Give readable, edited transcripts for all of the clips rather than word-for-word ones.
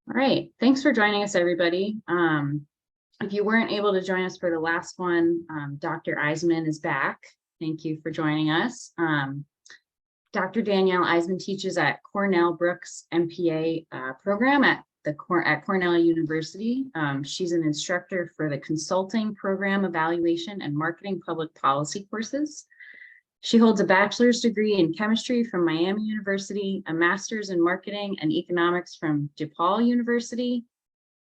All right, thanks for joining us, everybody. If you weren't able to join us for the last one, Dr. Eisman is back. Thank you for joining us. Dr. Danielle Eisman teaches at Cornell Brooks MPA program at Cornell University. She's an instructor for the Consulting Program Evaluation and Marketing Public Policy courses. She holds a bachelor's degree in chemistry from Miami University, a master's in marketing and economics from DePaul University,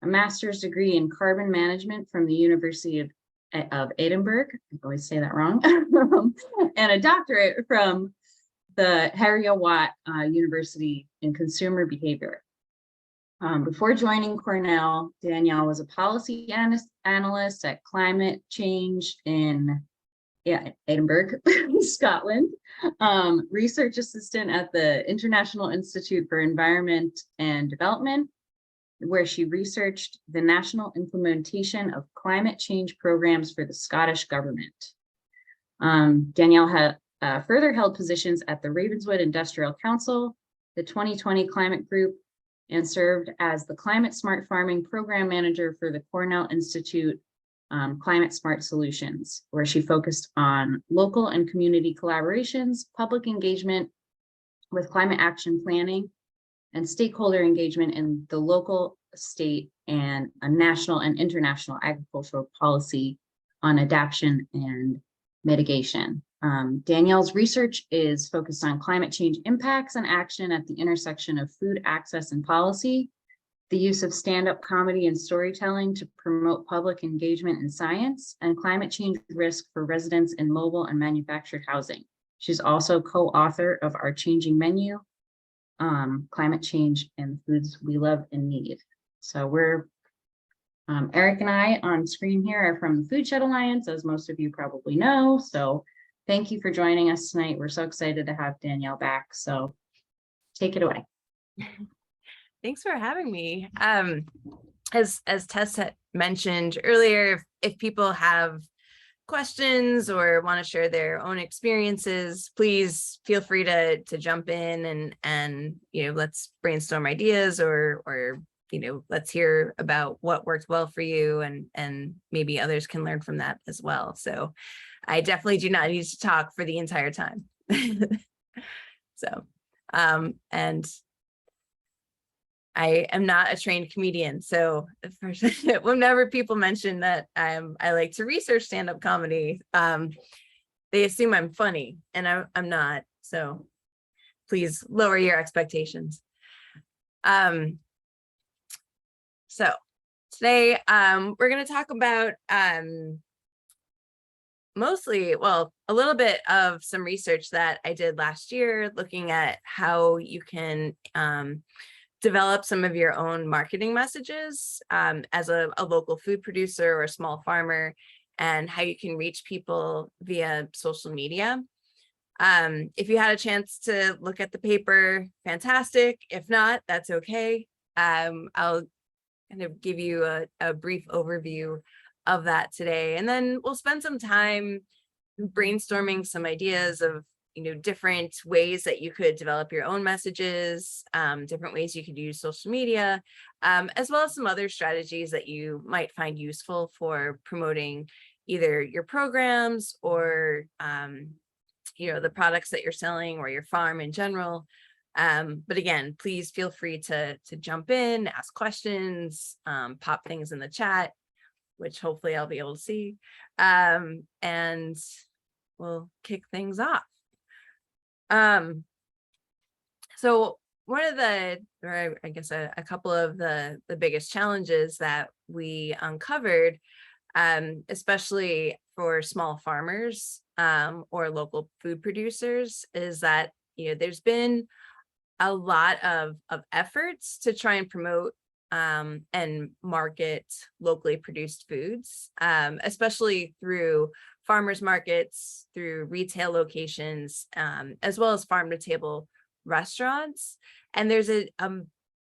a master's degree in carbon management from the University of Edinburgh, I always say that wrong, and a doctorate from the Heriot-Watt University in consumer behavior. Before joining Cornell, Danielle was a policy analyst at climate change in Edinburgh, Scotland, research assistant at the International Institute for Environment and Development, where she researched the national implementation of climate change programs for the Scottish government. Danielle had further held positions at the Ravenswood Industrial Council, the 2020 Climate Group, and served as the Climate Smart Farming Program Manager for the Cornell Institute Climate Smart Solutions, where she focused on local and community collaborations, public engagement with climate action planning, and stakeholder engagement in the local, state, and a national and international agricultural policy on adaptation and mitigation. Danielle's research is focused on climate change impacts and action at the intersection of food access and policy, the use of stand-up comedy and storytelling to promote public engagement in science, and climate change risk for residents in mobile and manufactured housing. She's also co-author of Our Changing Menu, Climate Change and Foods We Love and Need. So we're, Eric and I on screen here are from the Food Shed Alliance, as most of you probably know. So thank you for joining us tonight. We're so excited to have Danielle back. So take it away. Thanks for having me. As Tess had mentioned earlier, if people have questions or want to share their own experiences, please feel free to jump in and let's brainstorm ideas or let's hear about what worked well for you, and maybe others can learn from that as well. So I definitely do not need to talk for the entire time. So and I am not a trained comedian, so whenever people mention that I like to research stand-up comedy, they assume I'm funny, and I'm not. So please lower your expectations. So today we're going to talk about mostly, well, a little bit of some research that I did last year, looking at how you can develop some of your own marketing messages as a local food producer or a small farmer, and how you can reach people via social media. If you had a chance to look at the paper, fantastic. If not, that's okay. I'll kind of give you a brief overview of that today, and then we'll spend some time brainstorming some ideas of different ways that you could develop your own messages, different ways you could use social media, as well as some other strategies that you might find useful for promoting either your programs or the products that you're selling or your farm in general. But again, please feel free to jump in, ask questions, pop things in the chat, which hopefully I'll be able to see, and we'll kick things off. So one of a couple of the biggest challenges that we uncovered, especially for small farmers or local food producers, is that there's been a lot of efforts to try and promote and market locally produced foods, especially through farmers markets, through retail locations, as well as farm to table restaurants. And there's a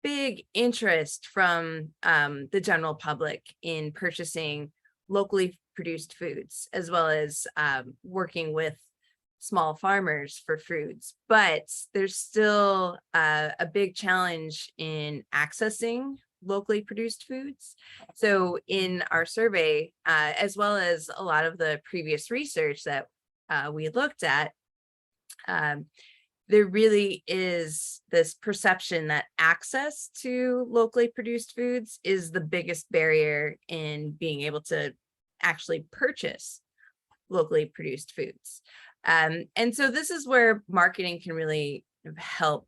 big interest from the general public in purchasing locally produced foods, as well as working with small farmers for foods. But there's still a big challenge in accessing locally produced foods. So in our survey, as well as a lot of the previous research that we looked at, there really is this perception that access to locally produced foods is the biggest barrier in being able to actually purchase locally produced foods. And so this is where marketing can really help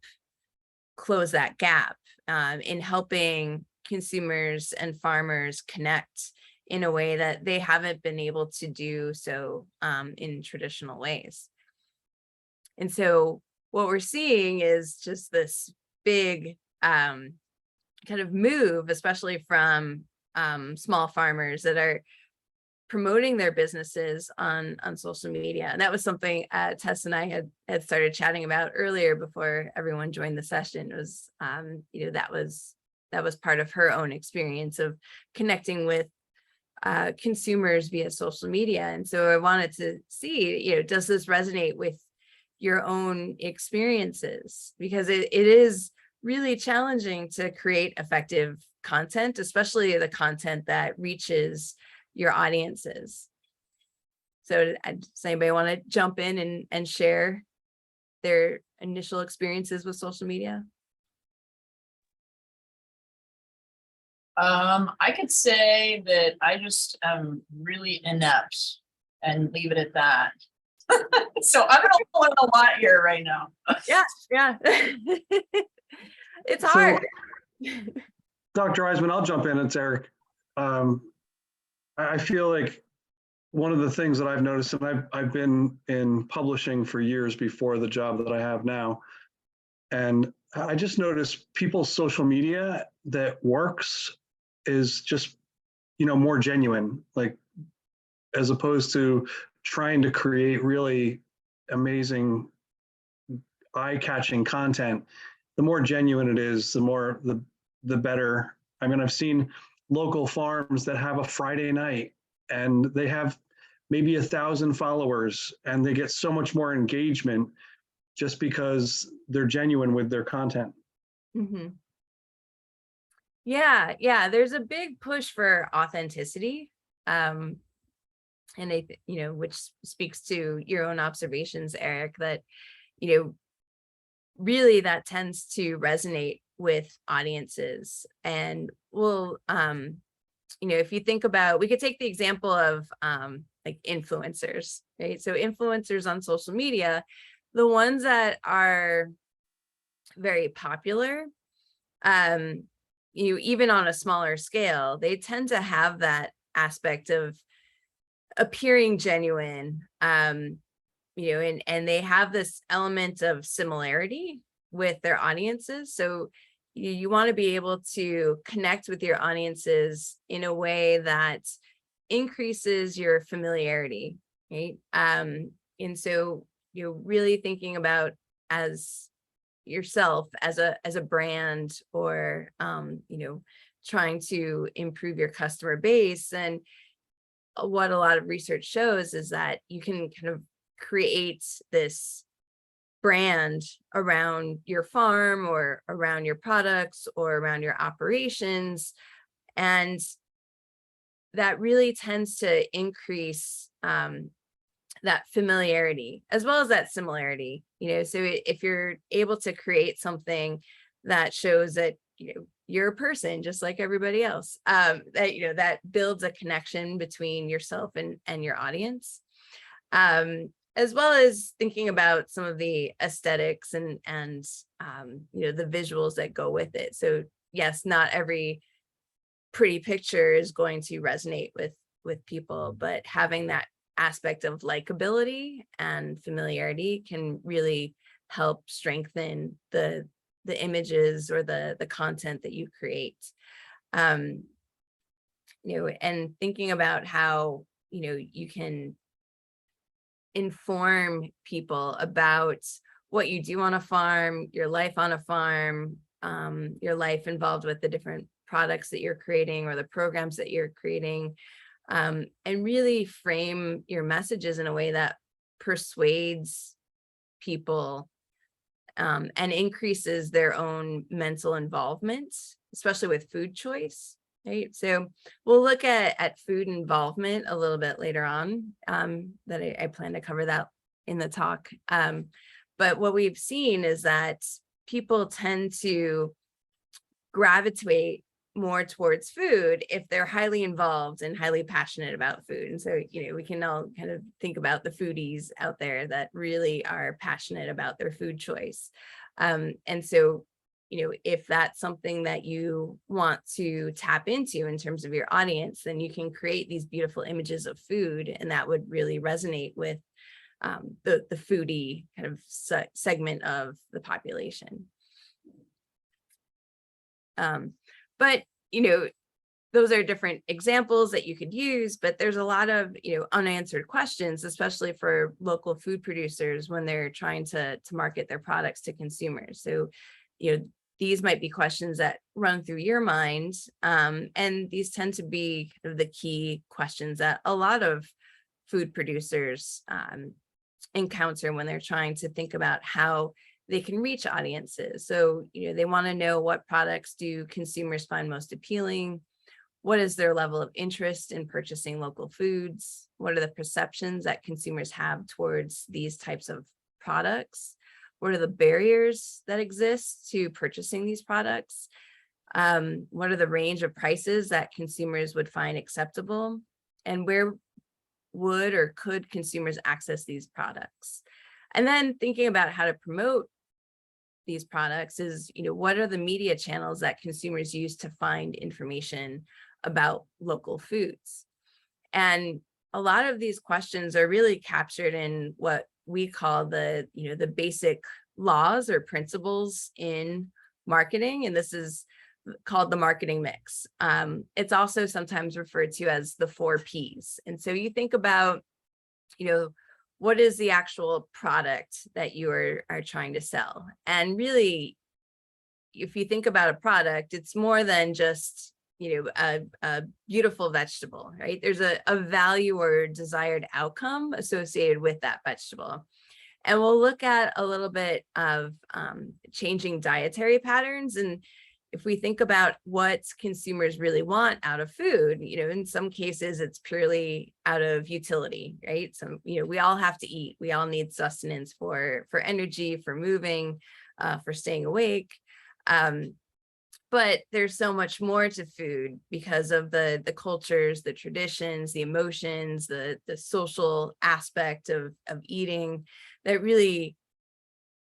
close that gap in helping consumers and farmers connect in a way that they haven't been able to do so in traditional ways. And so what we're seeing is just this big kind of move, especially from small farmers that are promoting their businesses on social media. And that was something Tess and I had started chatting about earlier before everyone joined the session. It was that was part of her own experience of connecting with consumers via social media. And so I wanted to see, does this resonate with your own experiences? Because it is really challenging to create effective content, especially the content that reaches your audiences. So does anybody want to jump in and share their initial experiences with social media? I could say that I just am really inept and leave it at that. So I'm gonna learn a lot here right now. Yeah. It's hard. Dr. Eisman, I'll jump in. It's Eric. I feel like one of the things that I've noticed, and I've been in publishing for years before the job that I have now, and I just noticed people's social media that works is just, more genuine, like as opposed to trying to create really amazing, eye-catching content. The more genuine it is, the better. I mean, I've seen local farms that have a Friday night and they have maybe 1,000 followers and they get so much more engagement just because they're genuine with their content. Mm-hmm. Yeah, there's a big push for authenticity. And which speaks to your own observations, Eric, that, really that tends to resonate with audiences. And if you think about, we could take the example of like influencers, right? So influencers on social media, the ones that are very popular, even on a smaller scale, they tend to have that aspect of appearing genuine, and they have this element of similarity with their audiences. So you want to be able to connect with your audiences in a way that increases your familiarity, right? And so you're really thinking about as yourself as a brand, or trying to improve your customer base. And what a lot of research shows is that you can kind of create this brand around your farm or around your products or around your operations. And that really tends to increase that familiarity as well as that similarity. So if you're able to create something that shows that, you're a person just like everybody else, that builds a connection between yourself and your audience, as well as thinking about some of the aesthetics and the visuals that go with it. So yes, not every pretty picture is going to resonate with people, but having that aspect of likability and familiarity can really help strengthen the images or the content that you create. And thinking about how you can inform people about what you do on a farm, your life on a farm, your life involved with the different products that you're creating or the programs that you're creating, and really frame your messages in a way that persuades people and increases their own mental involvement, especially with food choice, right? So we'll look at food involvement a little bit later on, that I plan to cover that in the talk. But what we've seen is that people tend to gravitate more towards food if they're highly involved and highly passionate about food. And so, we can all kind of think about the foodies out there that really are passionate about their food choice. And so, if that's something that you want to tap into in terms of your audience, then you can create these beautiful images of food, and that would really resonate with the foodie kind of segment of the population. But, those are different examples that you could use, but there's a lot of, unanswered questions, especially for local food producers when they're trying to market their products to consumers. So, these might be questions that run through your mind. And these tend to be kind of the key questions that a lot of food producers encounter when they're trying to think about how they can reach audiences. So, they want to know, what products do consumers find most appealing? What is their level of interest in purchasing local foods? What are the perceptions that consumers have towards these types of products? What are the barriers that exist to purchasing these products? What are the range of prices that consumers would find acceptable? And where would or could consumers access these products? And then thinking about how to promote these products is, what are the media channels that consumers use to find information about local foods? And a lot of these questions are really captured in what we call the basic laws or principles in marketing. And this is called the marketing mix. It's also sometimes referred to as the 4 Ps. And so you think about, what is the actual product that you are trying to sell? And really, if you think about a product, it's more than just, a beautiful vegetable, right? There's a value or desired outcome associated with that vegetable. And we'll look at a little bit of changing dietary patterns. And if we think about what consumers really want out of food, in some cases it's purely out of utility, right? So, we all have to eat. We all need sustenance for energy, for moving, for staying awake. But there's so much more to food because of the cultures, the traditions, the emotions, the social aspect of eating that really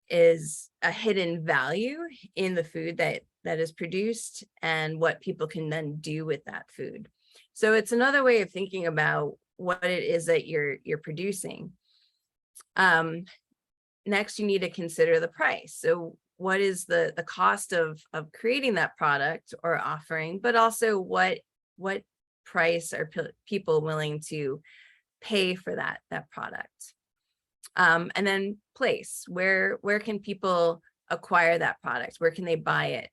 is a hidden value in the food that is produced and what people can then do with that food. So it's another way of thinking about what it is that you're producing. Next, you need to consider the price. So what is the cost of creating that product or offering, but also what price are people willing to pay for that product? And then place, where can people acquire that product? Where can they buy it?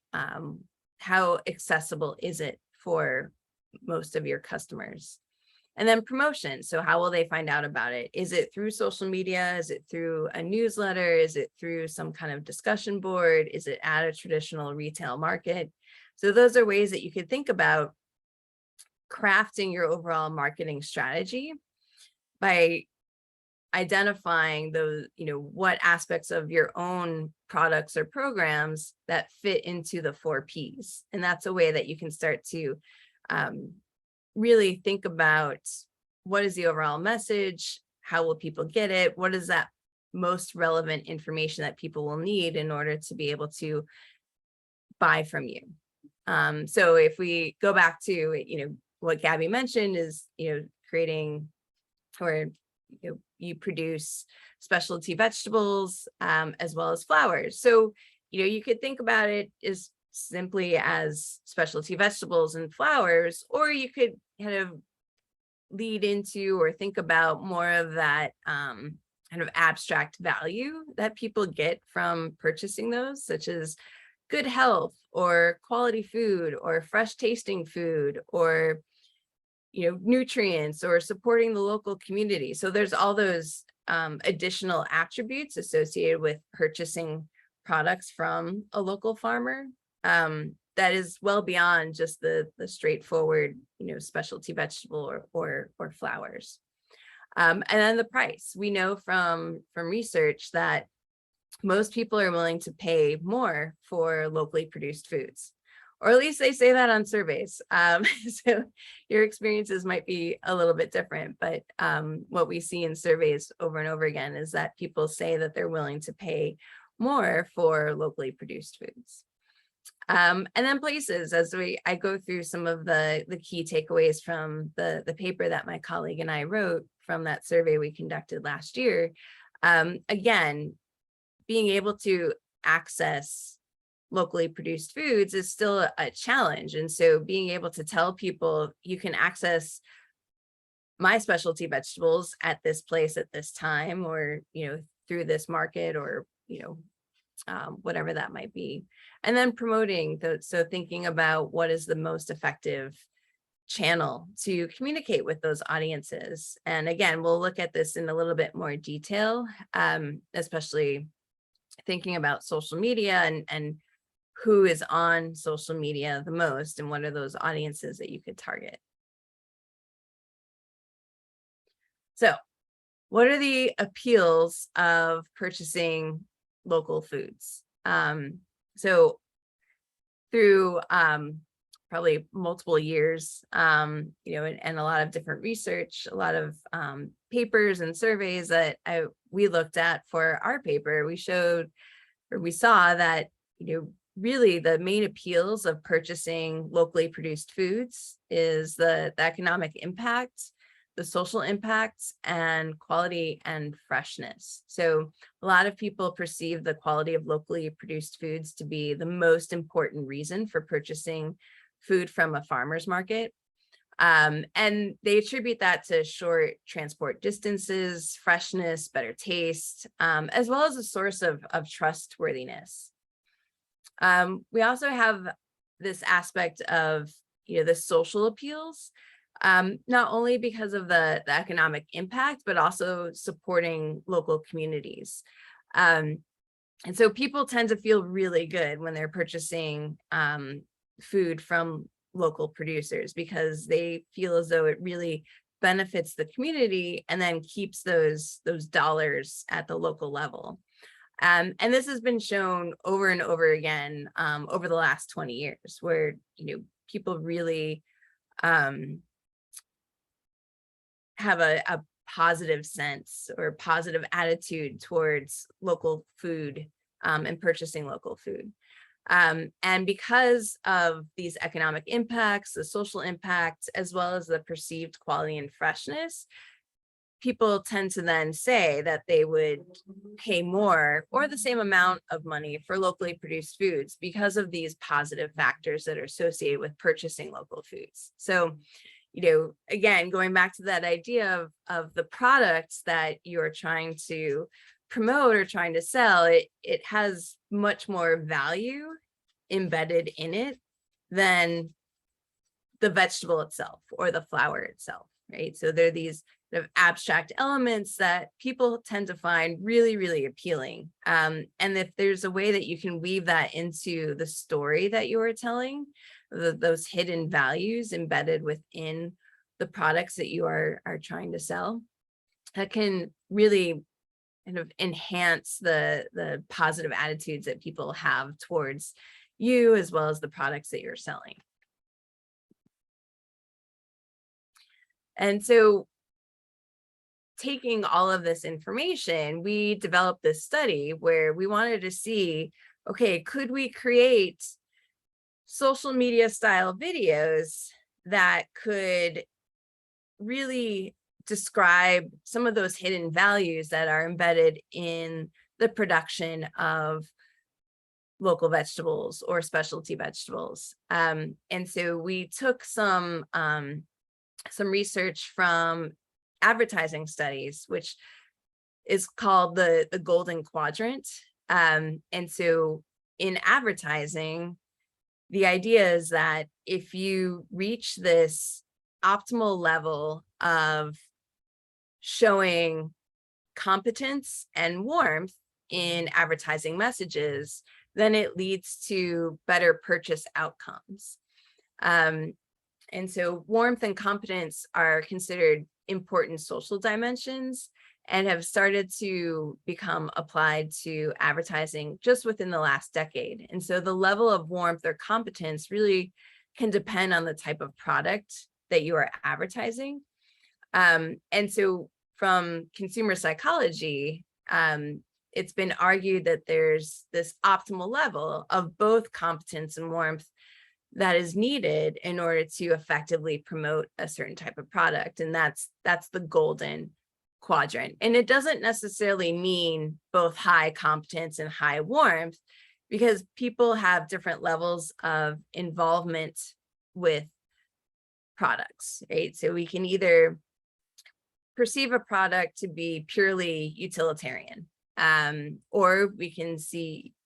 How accessible is it for most of your customers? And then promotion. So how will they find out about it? Is it through social media? Is it through a newsletter? Is it through some kind of discussion board? Is it at a traditional retail market? So those are ways that you could think about crafting your overall marketing strategy by identifying those, what aspects of your own products or programs that fit into the 4 Ps. And that's a way that you can start to really think about, what is the overall message? How will people get it? What is that most relevant information that people will need in order to be able to buy from you? So if we go back to, what Gabby mentioned is, creating, or you produce specialty vegetables as well as flowers. So, you could think about it as simply as specialty vegetables and flowers, or you could kind of lead into or think about more of that kind of abstract value that people get from purchasing those, such as good health or quality food or fresh tasting food, or nutrients, or supporting the local community. So there's all those additional attributes associated with purchasing products from a local farmer. That is well beyond just the straightforward, specialty vegetable or flowers. And then the price. We know from research that most people are willing to pay more for locally produced foods, or at least they say that on surveys. So your experiences might be a little bit different, but what we see in surveys over and over again is that people say that they're willing to pay more for locally produced foods. And then places, as I go through some of the key takeaways from the paper that my colleague and I wrote from that survey we conducted last year. Again, being able to access locally produced foods is still a challenge. And so being able to tell people you can access my specialty vegetables at this place at this time, or, through this market, or, whatever that might be. And then promoting so thinking about what is the most effective channel to communicate with those audiences. And again, we'll look at this in a little bit more detail, especially thinking about social media and who is on social media the most, and what are those audiences that you could target. So what are the appeals of purchasing local foods? So through probably multiple years, and a lot of different research, a lot of papers and surveys that we looked at for our paper, we saw that, really the main appeals of purchasing locally produced foods is the economic impact, the social impacts, and quality and freshness. So a lot of people perceive the quality of locally produced foods to be the most important reason for purchasing food from a farmer's market. And they attribute that to short transport distances, freshness, better taste, as well as a source of trustworthiness. We also have this aspect of, the social appeals, not only because of the economic impact, but also supporting local communities. And so people tend to feel really good when they're purchasing food from local producers, because they feel as though it really benefits the community and then keeps those dollars at the local level. And this has been shown over and over again over the last 20 years, where people really have a positive sense or positive attitude towards local food and purchasing local food. And because of these economic impacts, the social impacts, as well as the perceived quality and freshness, people tend to then say that they would pay more or the same amount of money for locally produced foods because of these positive factors that are associated with purchasing local foods. So, again, going back to that idea of the products that you're trying to promote or trying to sell, it has much more value embedded in it than the vegetable itself or the flower itself, right? So there are these sort of abstract elements that people tend to find really, really appealing. And if there's a way that you can weave that into the story that you are telling, those hidden values embedded within the products that you are trying to sell, that can really kind of enhance the positive attitudes that people have towards you, as well as the products that you're selling. And so, taking all of this information, we developed this study where we wanted to see, okay, could we create social media style videos that could really describe some of those hidden values that are embedded in the production of local vegetables or specialty vegetables. And so we took some research from advertising studies, which is called the Golden Quadrant. And so in advertising, the idea is that if you reach this optimal level of showing competence and warmth in advertising messages, then it leads to better purchase outcomes. And so warmth and competence are considered important social dimensions and have started to become applied to advertising just within the last decade. And so the level of warmth or competence really can depend on the type of product that you are advertising. And so from consumer psychology, it's been argued that there's this optimal level of both competence and warmth that is needed in order to effectively promote a certain type of product. And that's the golden quadrant. And it doesn't necessarily mean both high competence and high warmth, because people have different levels of involvement with products, right? So we can either perceive a product to be purely utilitarian, or we can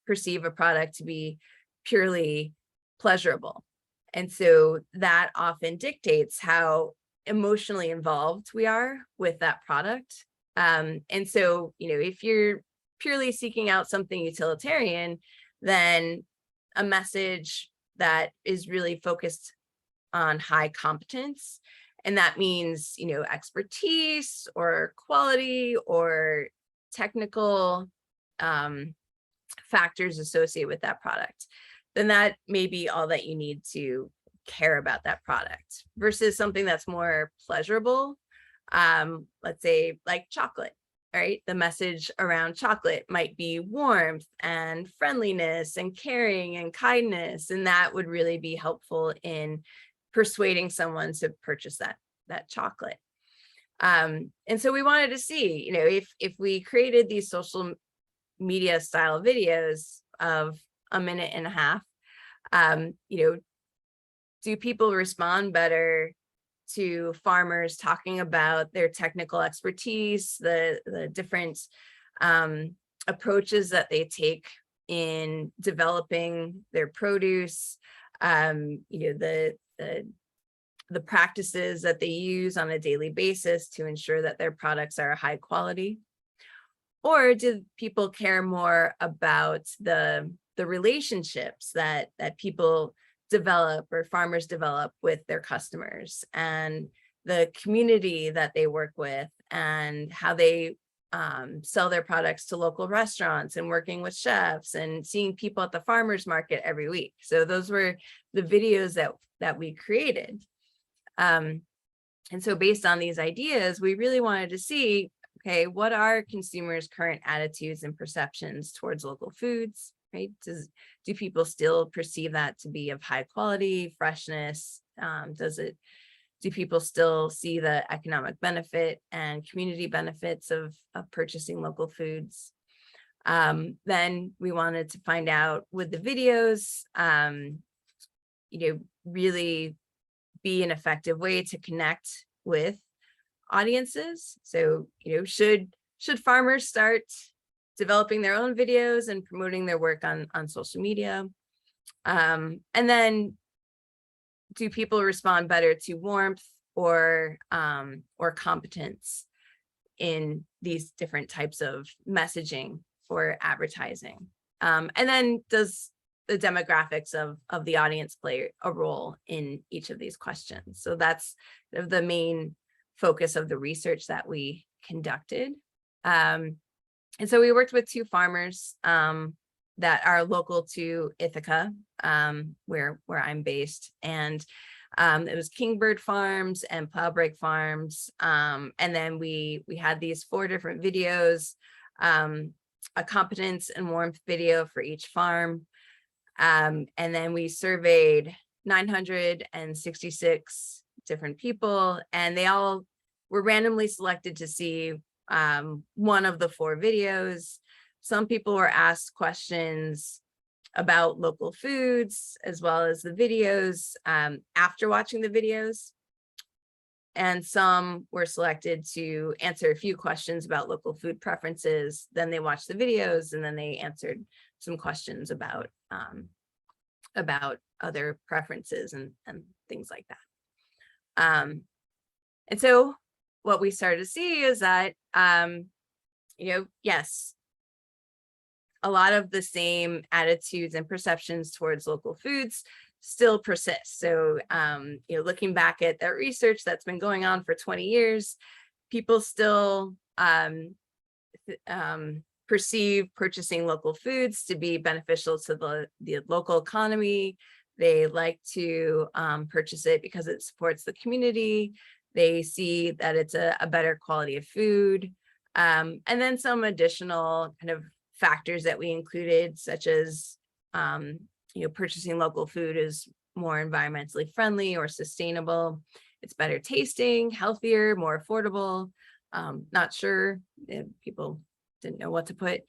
perceive a product to be purely pleasurable. And so that often dictates how emotionally involved we are with that product. And so, if you're purely seeking out something utilitarian, then a message that is really focused on high competence, and that means, expertise or quality or technical factors associated with that product, then that may be all that you need to care about that product, versus something that's more pleasurable. Let's say like chocolate, right? The message around chocolate might be warmth and friendliness and caring and kindness, and that would really be helpful in persuading someone to purchase that chocolate. And so we wanted to see, if we created these social media style videos of a minute and a half, do people respond better to farmers talking about their technical expertise, the different approaches that they take in developing their produce, the practices that they use on a daily basis to ensure that their products are high quality? Or do people care more about the relationships that people develop or farmers develop with their customers, and the community that they work with, and how they sell their products to local restaurants, and working with chefs and seeing people at the farmers market every week? So those were the videos that we created. And so based on these ideas, we really wanted to see, okay, what are consumers' current attitudes and perceptions towards local foods, right? Do people still perceive that to be of high quality, freshness? Do people still see the economic benefit and community benefits of purchasing local foods? Then we wanted to find out, would the videos, really be an effective way to connect with audiences? So, should farmers start developing their own videos and promoting their work on social media? And then, do people respond better to warmth or competence in these different types of messaging for advertising? And then, does the demographics of the audience play a role in each of these questions? So that's the main focus of the research that we conducted. And so we worked with two farmers that are local to Ithaca, where I'm based, and it was Kingbird Farms and Plowbreak Farms. And then we had these 4 different videos, a competence and warmth video for each farm. And then we surveyed 966 different people, and they all were randomly selected to see one of the 4 videos. Some people were asked questions about local foods as well as the videos after watching the videos. And some were selected to answer a few questions about local food preferences. Then they watched the videos, and then they answered some questions about other preferences and things like that. And so what we started to see is that, yes, a lot of the same attitudes and perceptions towards local foods still persist. So, looking back at that research that's been going on for 20 years, people still perceive purchasing local foods to be beneficial to the local economy. They like to purchase it because it supports the community. They see that it's a better quality of food. And then some additional kind of factors that we included, such as purchasing local food is more environmentally friendly or sustainable. It's better tasting, healthier, more affordable. Not sure if people didn't know what to put.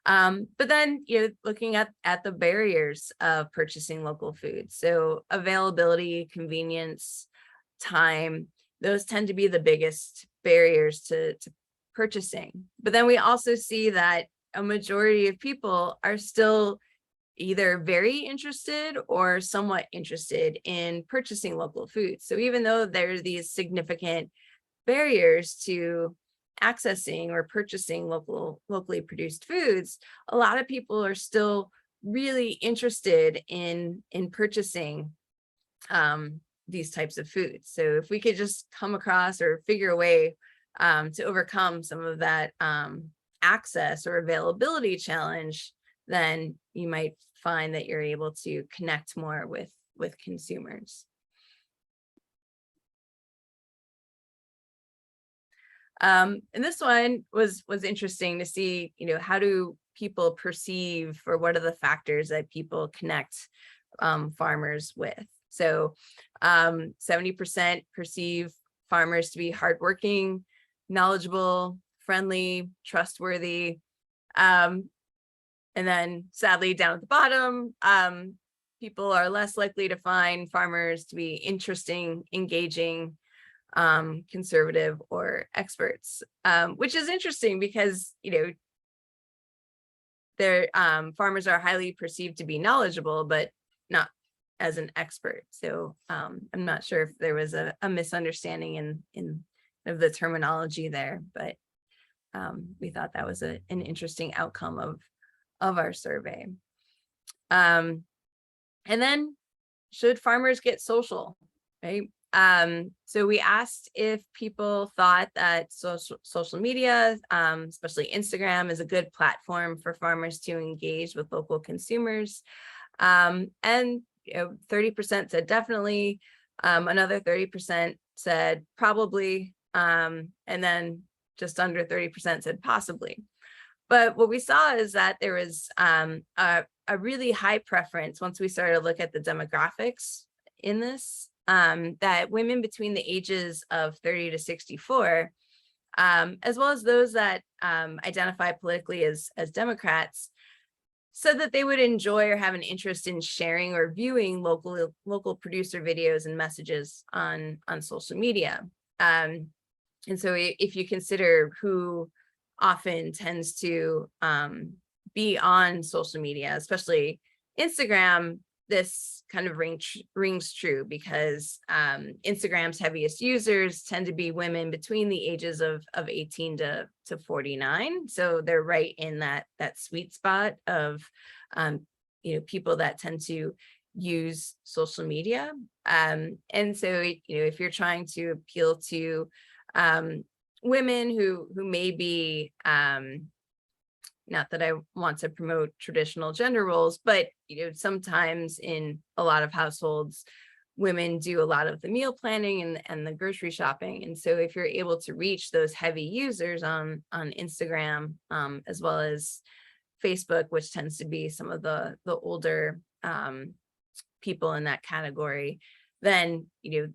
But then, looking at the barriers of purchasing local food. So availability, convenience, time, those tend to be the biggest barriers to purchasing. But then we also see that a majority of people are still either very interested or somewhat interested in purchasing local food. So even though there are these significant barriers to accessing or purchasing locally produced foods, a lot of people are still really interested in purchasing these types of foods. So if we could just come across or figure a way to overcome some of that access or availability challenge, then you might find that you're able to connect more with consumers. And this one was interesting to see, how do people perceive, or what are the factors that people connect farmers with? So 70% perceive farmers to be hardworking, knowledgeable, friendly, trustworthy. And then sadly, down at the bottom, people are less likely to find farmers to be interesting, engaging, conservative, or experts, which is interesting because, their farmers are highly perceived to be knowledgeable, but not as an expert. So I'm not sure if there was a misunderstanding in of the terminology there, but we thought that was an interesting outcome of our survey. And then, should farmers get social, right? So we asked if people thought that social media, especially Instagram, is a good platform for farmers to engage with local consumers. And 30% said definitely, another 30% said probably, and then just under 30% said possibly. But what we saw is that there was a really high preference once we started to look at the demographics in this, that women between the ages of 30 to 64, as well as those that identify politically as Democrats, said that they would enjoy or have an interest in sharing or viewing local producer videos and messages on social media. And so if you consider who often tends to be on social media, especially Instagram, this kind of rings true because Instagram's heaviest users tend to be women between the ages of 18 to 49. So they're right in that sweet spot of people that tend to use social media. And so if you're trying to appeal to women who may be, not that I want to promote traditional gender roles, but sometimes in a lot of households, women do a lot of the meal planning and the grocery shopping. And so if you're able to reach those heavy users on Instagram, as well as Facebook, which tends to be some of the older people in that category, then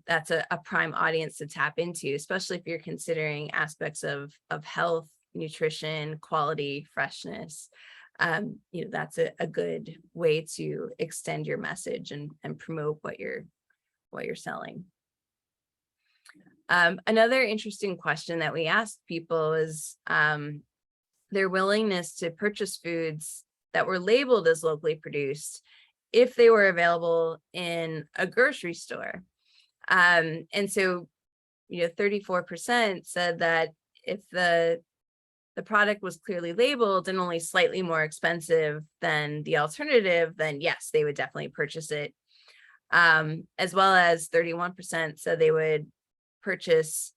that's a prime audience to tap into, especially if you're considering aspects of health, nutrition, quality, freshness. That's a good way to extend your message and promote what you're selling. Another interesting question that we asked people is their willingness to purchase foods that were labeled as locally produced if they were available in a grocery store. And so 34% said that if the the product was clearly labeled and only slightly more expensive than the alternative, then yes, they would definitely purchase it. As well as 31% said they would purchase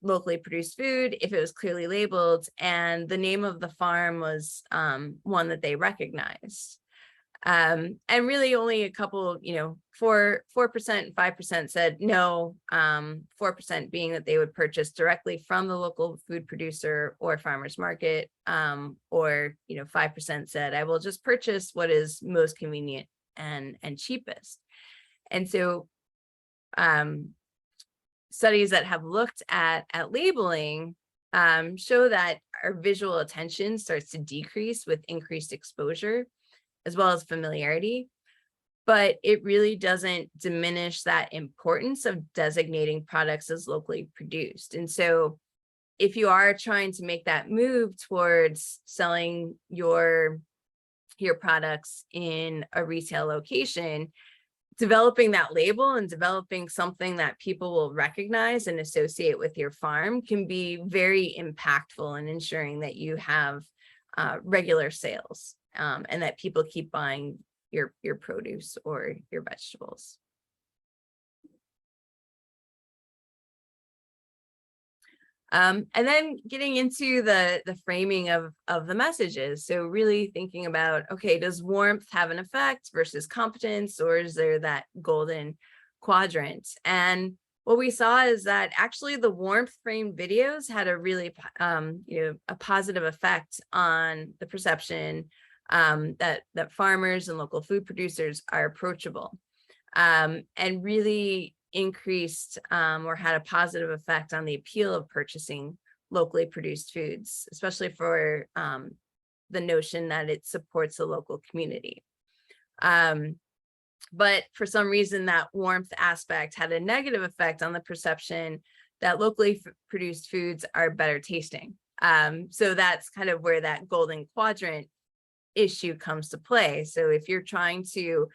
locally produced food if it was clearly labeled and the name of the farm was one that they recognized. And really only a couple, 4%, 5% said no, 4% being that they would purchase directly from the local food producer or farmer's market, or 5% said I will just purchase what is most convenient and cheapest. And so studies that have looked at labeling show that our visual attention starts to decrease with increased exposure as well as familiarity, but it really doesn't diminish that importance of designating products as locally produced. And so if you are trying to make that move towards selling your products in a retail location, developing that label and developing something that people will recognize and associate with your farm can be very impactful in ensuring that you have regular sales and that people keep buying your produce or your vegetables. And then getting into the framing of the messages. So really thinking about, okay, does warmth have an effect versus competence, or is there that golden quadrant? And what we saw is that actually the warmth framed videos had a really, a positive effect on the perception that farmers and local food producers are approachable, and really increased or had a positive effect on the appeal of purchasing locally produced foods, especially for the notion that it supports the local community. But for some reason, that warmth aspect had a negative effect on the perception that locally produced foods are better tasting. So that's kind of where that golden quadrant issue comes to play. So if you're trying to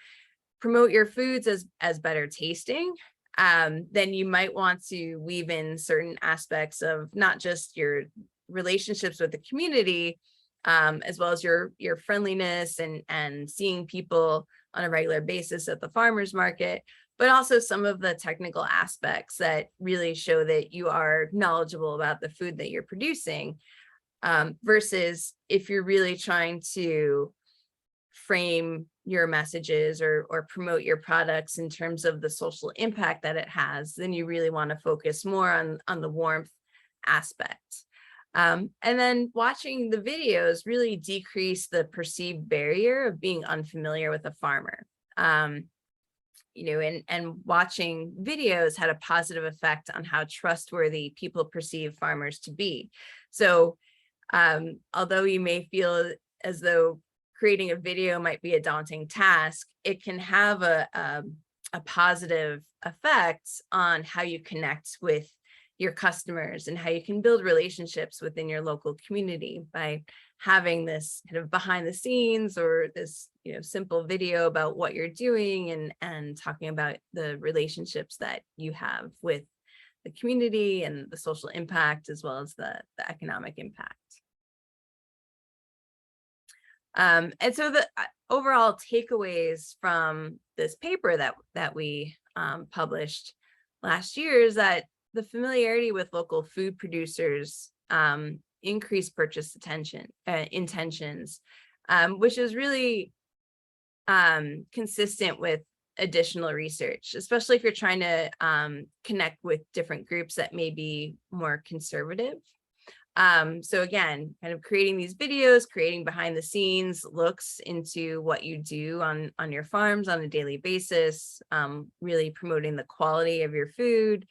promote your foods as better tasting, then you might want to weave in certain aspects of not just your relationships with the community, as well as your friendliness and seeing people on a regular basis at the farmer's market, but also some of the technical aspects that really show that you are knowledgeable about the food that you're producing, versus if you're really trying to frame your messages or promote your products in terms of the social impact that it has, then you really want to focus more on the warmth aspect. And then watching the videos really decrease the perceived barrier of being unfamiliar with a farmer. And watching videos had a positive effect on how trustworthy people perceive farmers to be. So although you may feel as though creating a video might be a daunting task, it can have a positive effect on how you connect with your customers and how you can build relationships within your local community by having this kind of behind the scenes or this simple video about what you're doing and talking about the relationships that you have with the community and the social impact as well as the economic impact. And so the overall takeaways from this paper that we published last year is that the familiarity with local food producers increased purchase intentions, which is really consistent with additional research, especially if you're trying to connect with different groups that may be more conservative. So again, kind of creating these videos, creating behind the scenes looks into what you do on your farms on a daily basis, really promoting the quality of your food,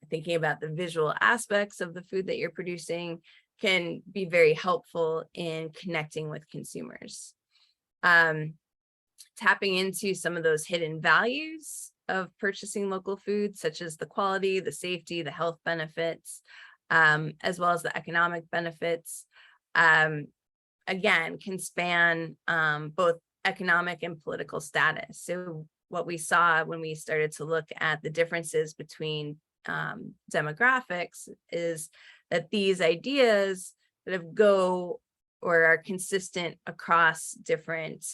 thinking about the visual aspects of the food that you're producing can be very helpful in connecting with consumers. Tapping into some of those hidden values of purchasing local food, such as the quality, the safety, the health benefits, as well as the economic benefits, again, can span both economic and political status. So what we saw when we started to look at the differences between demographics is that these ideas kind of go or are consistent across different,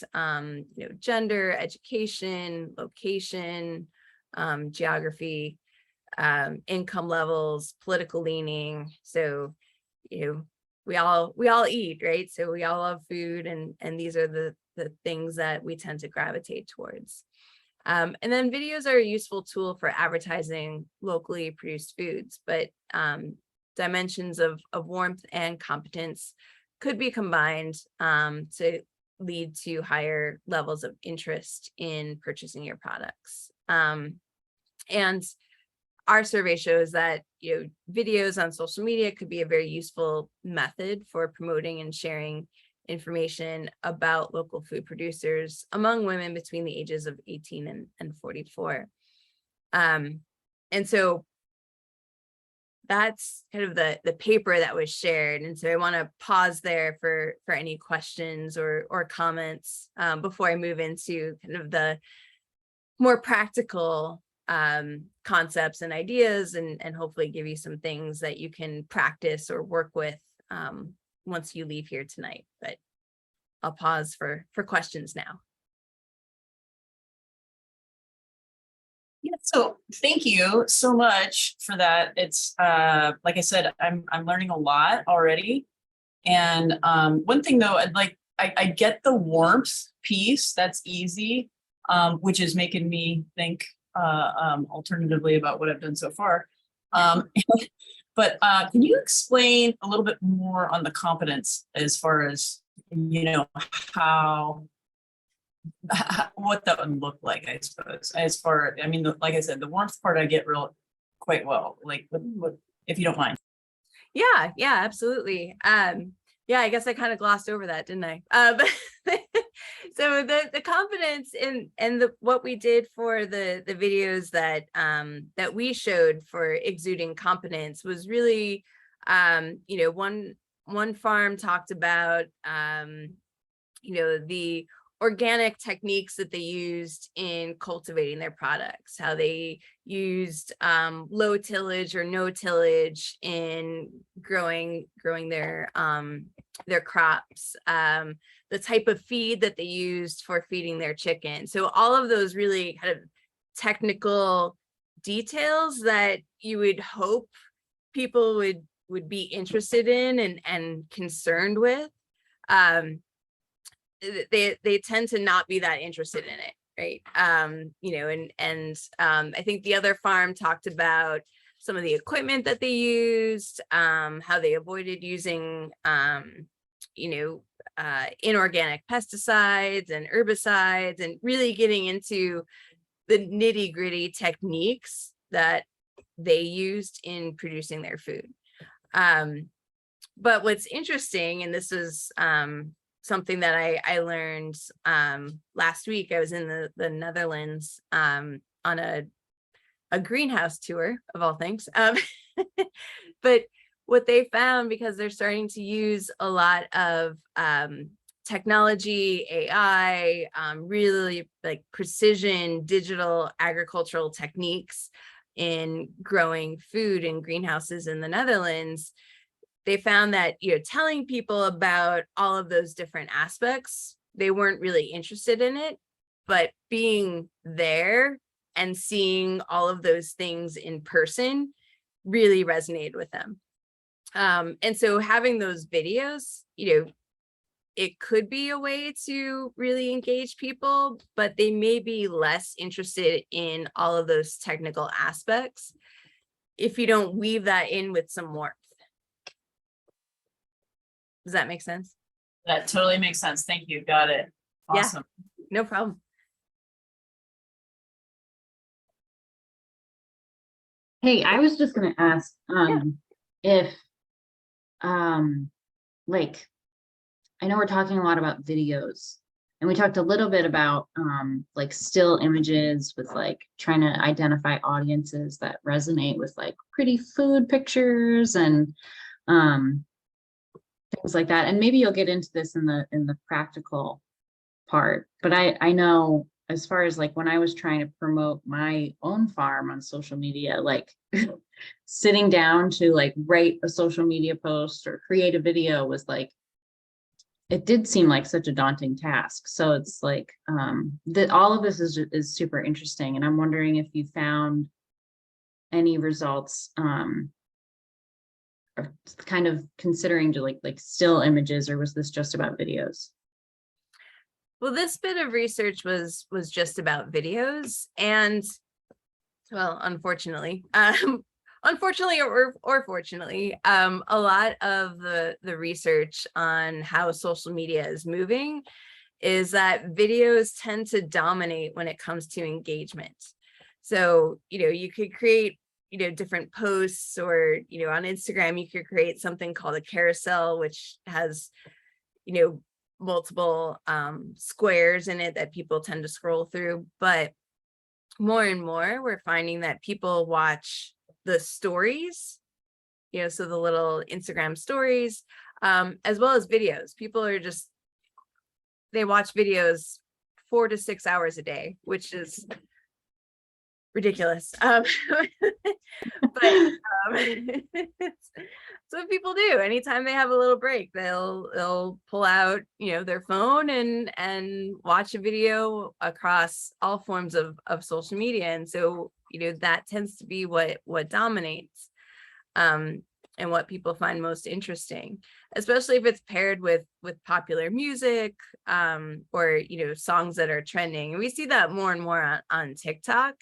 gender, education, location, geography, income levels, political leaning. So, we all eat, right? So we all love food, and these are the things that we tend to gravitate towards. And then videos are a useful tool for advertising locally produced foods, but dimensions of warmth and competence could be combined to lead to higher levels of interest in purchasing your products. And our survey shows that videos on social media could be a very useful method for promoting and sharing information about local food producers among women between the ages of 18 and 44. And so that's kind of the paper that was shared. And so I want to pause there for any questions or comments before I move into kind of the more practical concepts and ideas, and hopefully give you some things that you can practice or work with once you leave here tonight. But I'll pause for questions now. Yeah, so thank you so much for that. It's like I said, I'm learning a lot already. And one thing though, I get the warmth piece, that's easy, which is making me think alternatively about what I've done so far. But can you explain a little bit more on the competence as far as, what that would look like, I suppose, as far, like I said, the warmth part I get quite well, like what, if you don't mind. Yeah, absolutely. Yeah, I guess I kind of glossed over that, didn't I? But so the confidence in what we did for the videos that that we showed for exuding competence was really, one farm talked about the organic techniques that they used in cultivating their products, how they used low tillage or no tillage in growing their crops, the type of feed that they used for feeding their chicken. So all of those really kind of technical details that you would hope people would be interested in and concerned with. They tend to not be that interested in it, right? I think the other farm talked about some of the equipment that they used, how they avoided using, inorganic pesticides and herbicides, and really getting into the nitty-gritty techniques that they used in producing their food. But what's interesting, and this is something that I learned last week. I was in the Netherlands on a greenhouse tour of all things. But what they found, because they're starting to use a lot of technology, AI, really like precision digital agricultural techniques in growing food in greenhouses in the Netherlands, they found that, telling people about all of those different aspects, they weren't really interested in it, but being there and seeing all of those things in person really resonated with them. And so having those videos, it could be a way to really engage people, but they may be less interested in all of those technical aspects if you don't weave that in with some warmth. Does that make sense? That totally makes sense. Thank you. Got it. Awesome. Yeah, no problem. Hey, I was just gonna ask, if, like, I know we're talking a lot about videos, and we talked a little bit about, like still images with like trying to identify audiences that resonate with like pretty food pictures and, things like that. And maybe you'll get into this in the practical part, but I know as far as like when I was trying to promote my own farm on social media, like sitting down to like write a social media post or create a video was like, it did seem like such a daunting task. So it's like that all of this is super interesting. And I'm wondering if you found any results or kind of considering to like still images, or was this just about videos? Well, this bit of research was just about videos, and well, unfortunately, unfortunately or fortunately, a lot of the research on how social media is moving is that videos tend to dominate when it comes to engagement. So, you could create, different posts, or, on Instagram, you could create something called a carousel, which has, multiple squares in it that people tend to scroll through. But more and more, we're finding that people watch the stories, so the little Instagram stories, as well as videos. People are they watch videos 4 to 6 hours a day, which is ridiculous. But so people do. Anytime they have a little break, they'll pull out, their phone and watch a video across all forms of social media. And so, that tends to be what dominates, and what people find most interesting, especially if it's paired with popular music, or songs that are trending. And we see that more and more on TikTok.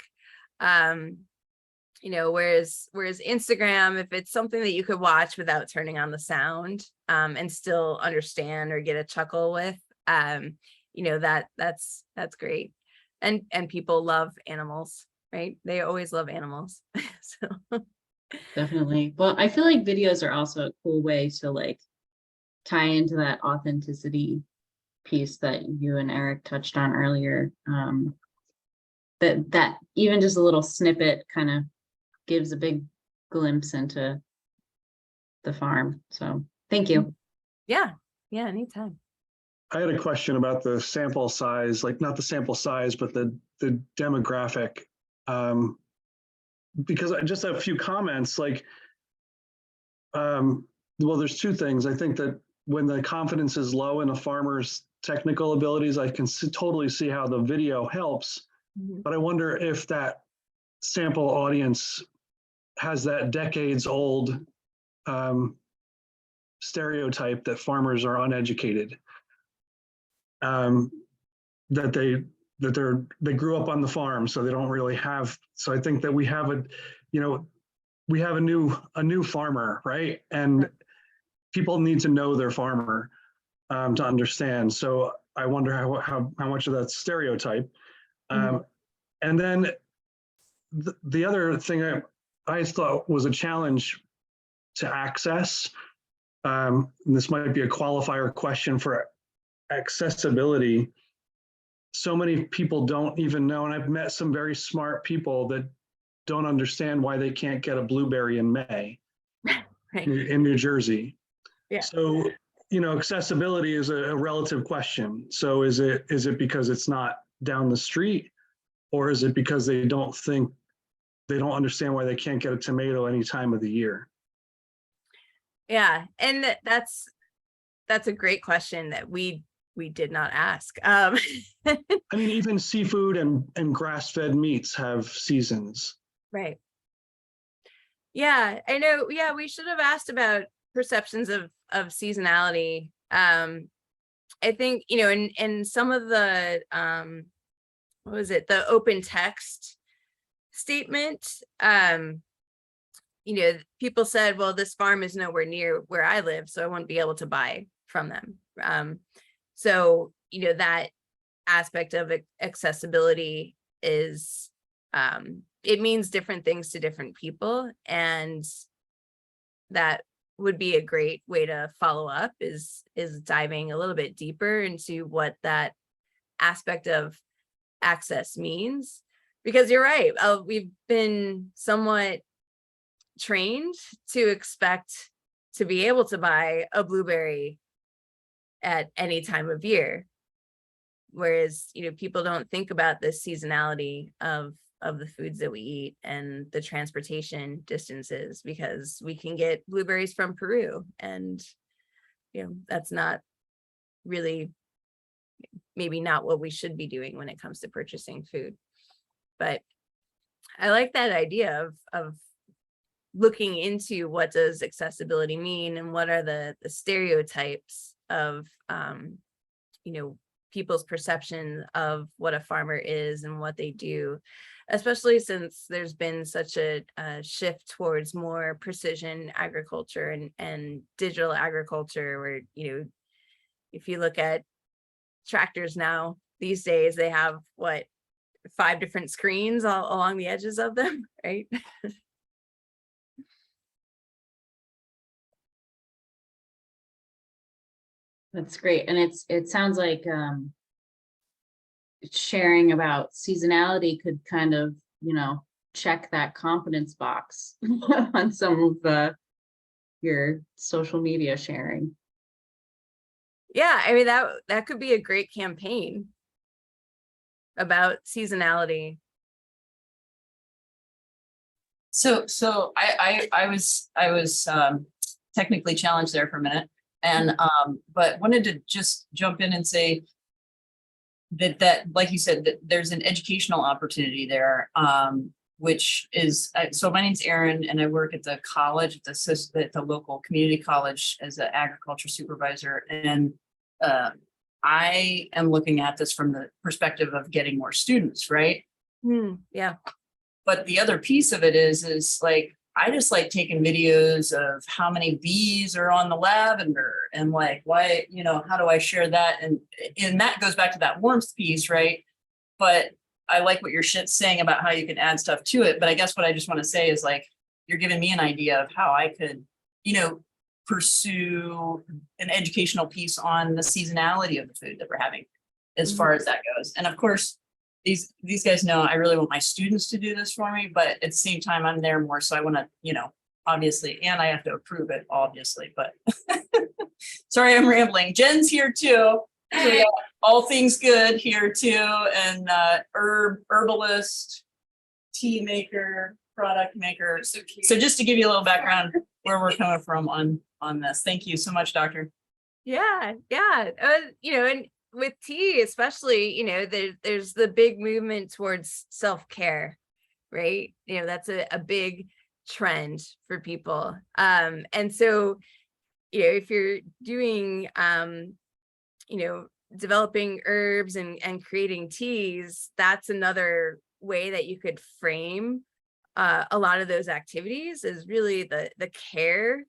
Whereas Instagram, if it's something that you could watch without turning on the sound, and still understand or get a chuckle with, that's great. And people love animals, right? They always love animals. So Definitely. Well, I feel like videos are also a cool way to like tie into that authenticity piece that you and Eric touched on earlier. That even just a little snippet kind of gives a big glimpse into the farm. So thank you. yeah, anytime. I had a question about the sample size, like not the sample size, but the demographic. Because I just have a few comments, like, well, there's two things. I think that when the confidence is low in a farmer's technical abilities, I can totally see how the video helps. But I wonder if that sample audience has that decades old stereotype that farmers are uneducated, that they grew up on the farm, so they don't really have. So I think that we have a new farmer, right? And people need to know their farmer to understand. So I wonder how much of that stereotype. And then the other thing I thought was a challenge to access, and this might be a qualifier question for accessibility. So many people don't even know, and I've met some very smart people that don't understand why they can't get a blueberry in May Right. in New Jersey. Yeah. So, accessibility is a relative question. So is it because it's not down the street, or is it because they don't understand why they can't get a tomato any time of the year? Yeah, and that's a great question that we did not ask. I mean, even seafood and grass-fed meats have seasons. Right. Yeah, I know. Yeah, we should have asked about perceptions of seasonality. I think, in some of the what was it, the open text statement, people said, well, this farm is nowhere near where I live, so I won't be able to buy from them. So, that aspect of accessibility is, it means different things to different people. And that would be a great way to follow up is diving a little bit deeper into what that aspect of access means. Because you're right, we've been somewhat trained to expect to be able to buy a blueberry at any time of year. Whereas, people don't think about the seasonality of the foods that we eat and the transportation distances, because we can get blueberries from Peru, and that's not really, maybe not what we should be doing when it comes to purchasing food. But I like that idea of looking into what does accessibility mean, and what are the stereotypes of people's perception of what a farmer is and what they do, especially since there's been such a shift towards more precision agriculture and digital agriculture, where if you look at tractors now these days, they have 5 different screens all along the edges of them, right? That's great. And it sounds like sharing about seasonality could kind of, check that confidence box on some of your social media sharing. Yeah, I mean, that could be a great campaign about seasonality. So I was technically challenged there for a minute, and but wanted to just jump in and say that like you said, that there's an educational opportunity there, which is, so my name's Erin, and I work at the college, at the local community college as an agriculture supervisor, and I am looking at this from the perspective of getting more students, right? Yeah. But the other piece of it is like, I just like taking videos of how many bees are on the lavender, and like, why, how do I share that? And that goes back to that warmth piece, right? But I like what you're saying about how you can add stuff to it. But I guess what I just want to say is, like, you're giving me an idea of how I could, pursue an educational piece on the seasonality of the food that we're having, as far as that goes. And of course, these guys know I really want my students to do this for me, but at the same time, I'm there more. So I want to, obviously, and I have to approve it, obviously, but sorry, I'm rambling. Jen's here too. So we got all things good here too. And herbalist, tea maker, product maker. So just to give you a little background where we're coming from on this. Thank you so much, Doctor. Yeah. And with tea, especially, there's the big movement towards self-care, right? That's a big trend for people. And so, if you're doing, developing herbs and creating teas, that's another way that you could frame a lot of those activities, is really the care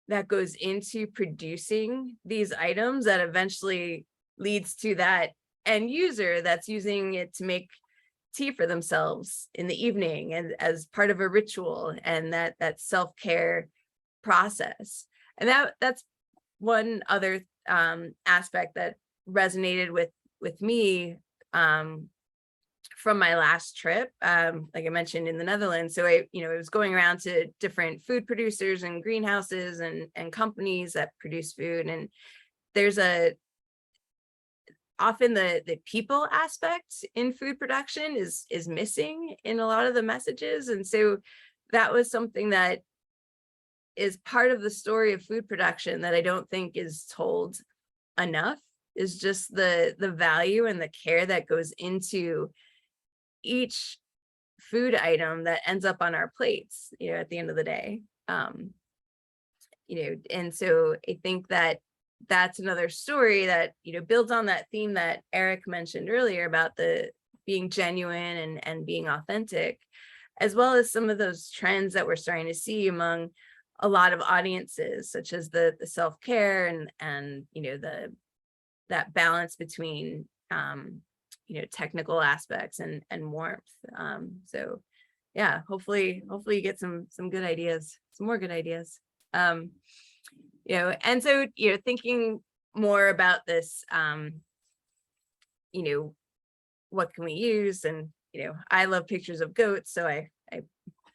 that goes into producing these items that eventually leads to that end user that's using it to make tea for themselves in the evening and as part of a ritual, and that self-care process. And that's one other aspect that resonated with me from my last trip, like I mentioned, in the Netherlands. So I was going around to different food producers and greenhouses and companies that produce food, and there's often the people aspect in food production is missing in a lot of the messages. And so that was something that is part of the story of food production that I don't think is told enough, is just the value and the care that goes into each food item that ends up on our plates, at the end of the day. And so I think that that's another story that, builds on that theme that Eric mentioned earlier about the being genuine and being authentic, as well as some of those trends that we're starting to see among a lot of audiences, such as the self-care and that balance between technical aspects and warmth. So yeah, hopefully you get some good ideas, some more good ideas. And so, thinking more about this, what can we use? And, I love pictures of goats, so I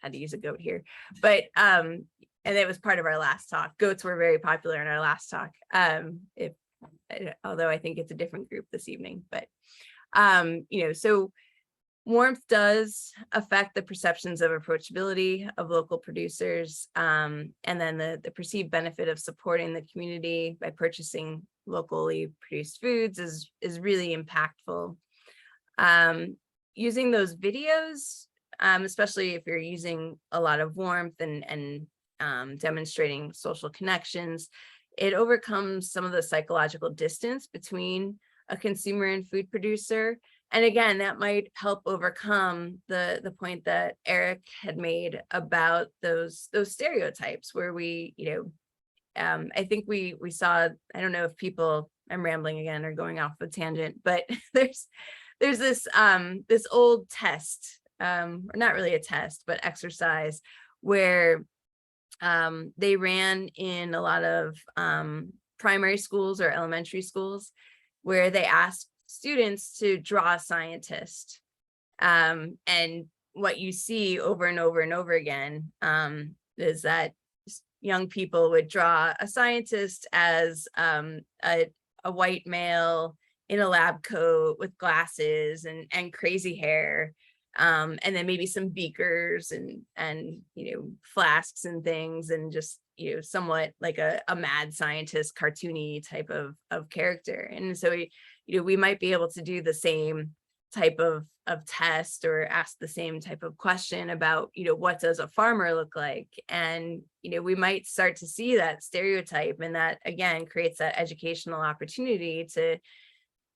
had to use a goat here, but, and it was part of our last talk. Goats were very popular in our last talk. If although I think it's a different group this evening, but so warmth does affect the perceptions of approachability of local producers, and then the perceived benefit of supporting the community by purchasing locally produced foods is really impactful. Using those videos, especially if you're using a lot of warmth and demonstrating social connections, it overcomes some of the psychological distance between a consumer and food producer. And again, that might help overcome the point that Eric had made about those stereotypes where we, I think we saw, I don't know if people, I'm rambling again or going off a tangent, but there's this this old test, or not really a test, but exercise where they ran in a lot of primary schools or elementary schools, where they asked students to draw a scientist. And what you see over and over and over again is that young people would draw a scientist as a white male in a lab coat with glasses and crazy hair. And then maybe some beakers and flasks and things, and just somewhat like a mad scientist cartoony type of character. And so we might be able to do the same type of test or ask the same type of question about what does a farmer look like, and we might start to see that stereotype, and that again creates that educational opportunity to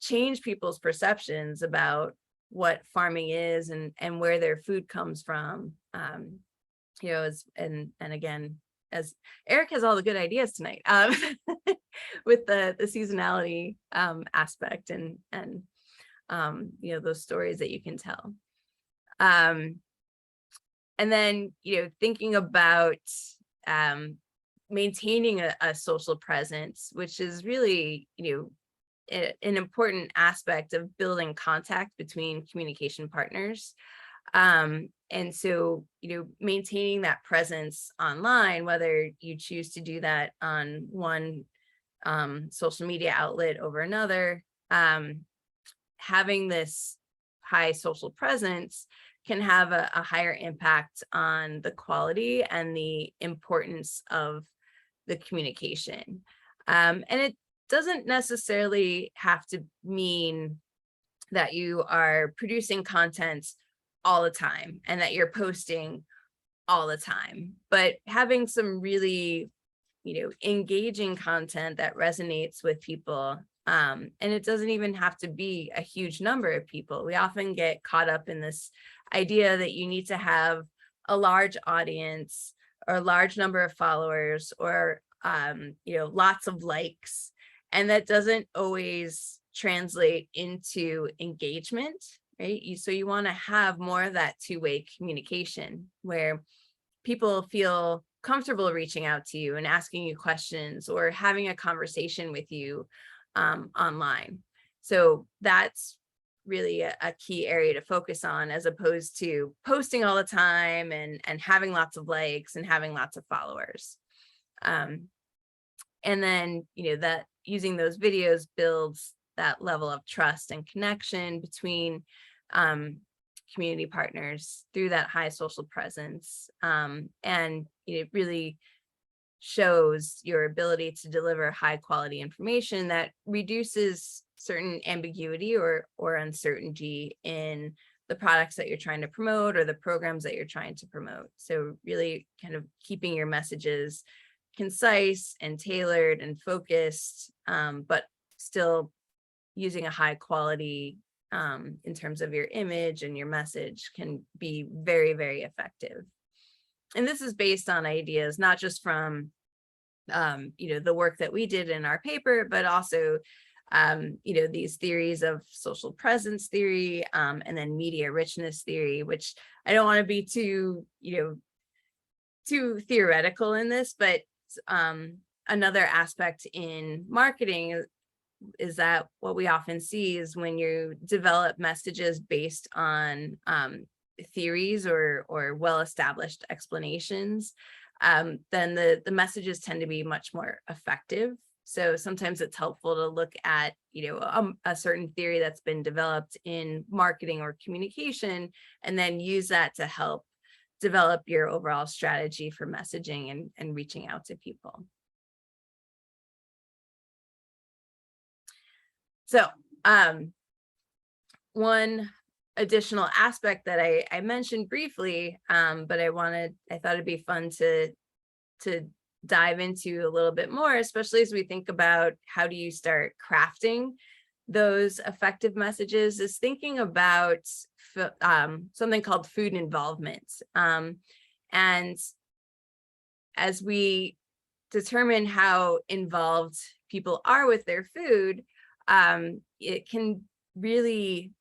change people's perceptions about what farming is and where their food comes from. And again, as Eric has all the good ideas tonight, with the seasonality aspect and those stories that you can tell. And then thinking about maintaining a social presence, which is really an important aspect of building contact between communication partners. And so, maintaining that presence online, whether you choose to do that on one social media outlet over another, having this high social presence can have a higher impact on the quality and the importance of the communication. And it doesn't necessarily have to mean that you are producing content all the time and that you're posting all the time, but having some really, engaging content that resonates with people. And it doesn't even have to be a huge number of people. We often get caught up in this idea that you need to have a large audience or a large number of followers or, lots of likes. And that doesn't always translate into engagement, right? So you want to have more of that two-way communication where people feel comfortable reaching out to you and asking you questions or having a conversation with you online. So that's really a key area to focus on, as opposed to posting all the time and having lots of likes and having lots of followers. And then, that using those videos builds that level of trust and connection between community partners through that high social presence. And it really shows your ability to deliver high quality information that reduces certain ambiguity or uncertainty in the products that you're trying to promote or the programs that you're trying to promote. So really kind of keeping your messages concise and tailored and focused, but still using a high quality in terms of your image and your message can be very, very effective. And this is based on ideas, not just from, the work that we did in our paper, but also, these theories of social presence theory, and then media richness theory, which I don't want to be too theoretical in this, but another aspect in marketing is that what we often see is when you develop messages based on theories or well-established explanations, then the messages tend to be much more effective. So sometimes it's helpful to look at, a certain theory that's been developed in marketing or communication, and then use that to help develop your overall strategy for messaging and reaching out to people. So one additional aspect that I mentioned briefly, but I thought it'd be fun to dive into a little bit more, especially as we think about how do you start crafting those effective messages, is thinking about something called food involvement. And as we determine how involved people are with their food, it can really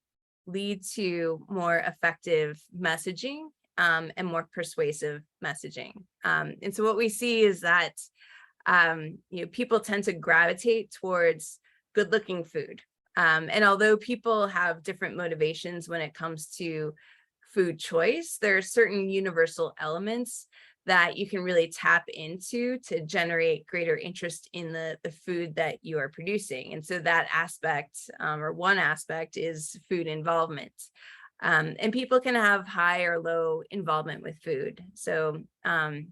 lead to more effective messaging and more persuasive messaging. And so what we see is that people tend to gravitate towards good-looking food. And although people have different motivations when it comes to food choice, there are certain universal elements that you can really tap into to generate greater interest in the food that you are producing. And so that aspect, or one aspect, is food involvement. And people can have high or low involvement with food. So, and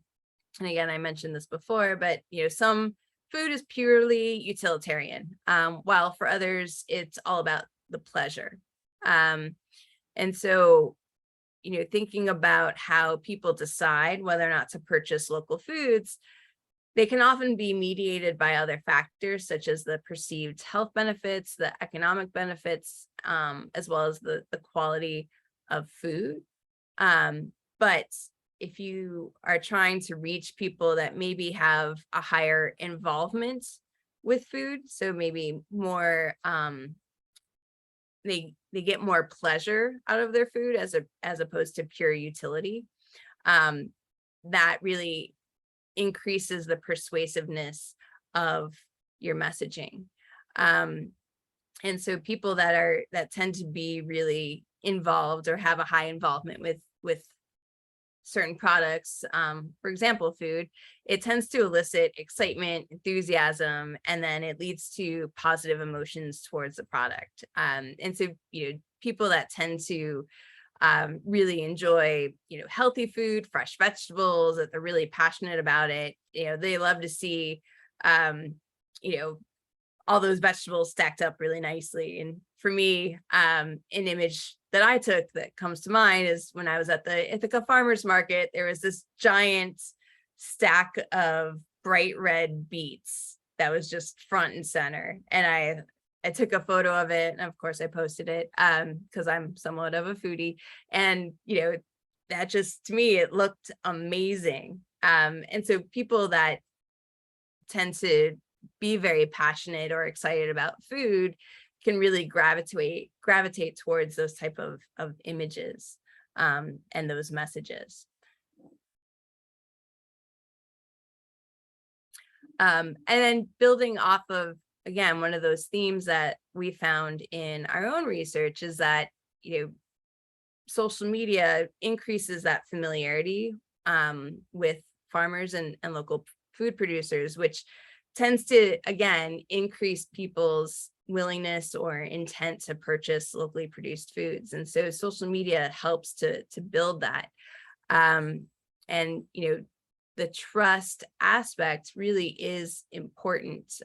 again, I mentioned this before, but some food is purely utilitarian, while for others, it's all about the pleasure. And so, thinking about how people decide whether or not to purchase local foods, they can often be mediated by other factors, such as the perceived health benefits, the economic benefits, as well as the quality of food. But if you are trying to reach people that maybe have a higher involvement with food, so maybe more, they get more pleasure out of their food as opposed to pure utility, that really increases the persuasiveness of your messaging. And so people that tend to be really involved or have a high involvement with certain products, for example, food, it tends to elicit excitement, enthusiasm, and then it leads to positive emotions towards the product. And so, people that tend to really enjoy, healthy food, fresh vegetables, that they're really passionate about it, they love to see, all those vegetables stacked up really nicely. And for me, an image that I took that comes to mind is when I was at the Ithaca Farmers Market, there was this giant stack of bright red beets that was just front and center. And I took a photo of it, and of course I posted it because I'm somewhat of a foodie. And, that just, to me, it looked amazing. And so people that tend to be very passionate or excited about food can really gravitate towards those type of images and those messages. And then building off of, again, one of those themes that we found in our own research is that, social media increases that familiarity with farmers and local food producers, which tends to, again, increase people's willingness or intent to purchase locally produced foods. And so social media helps to build that. And, the trust aspect really is important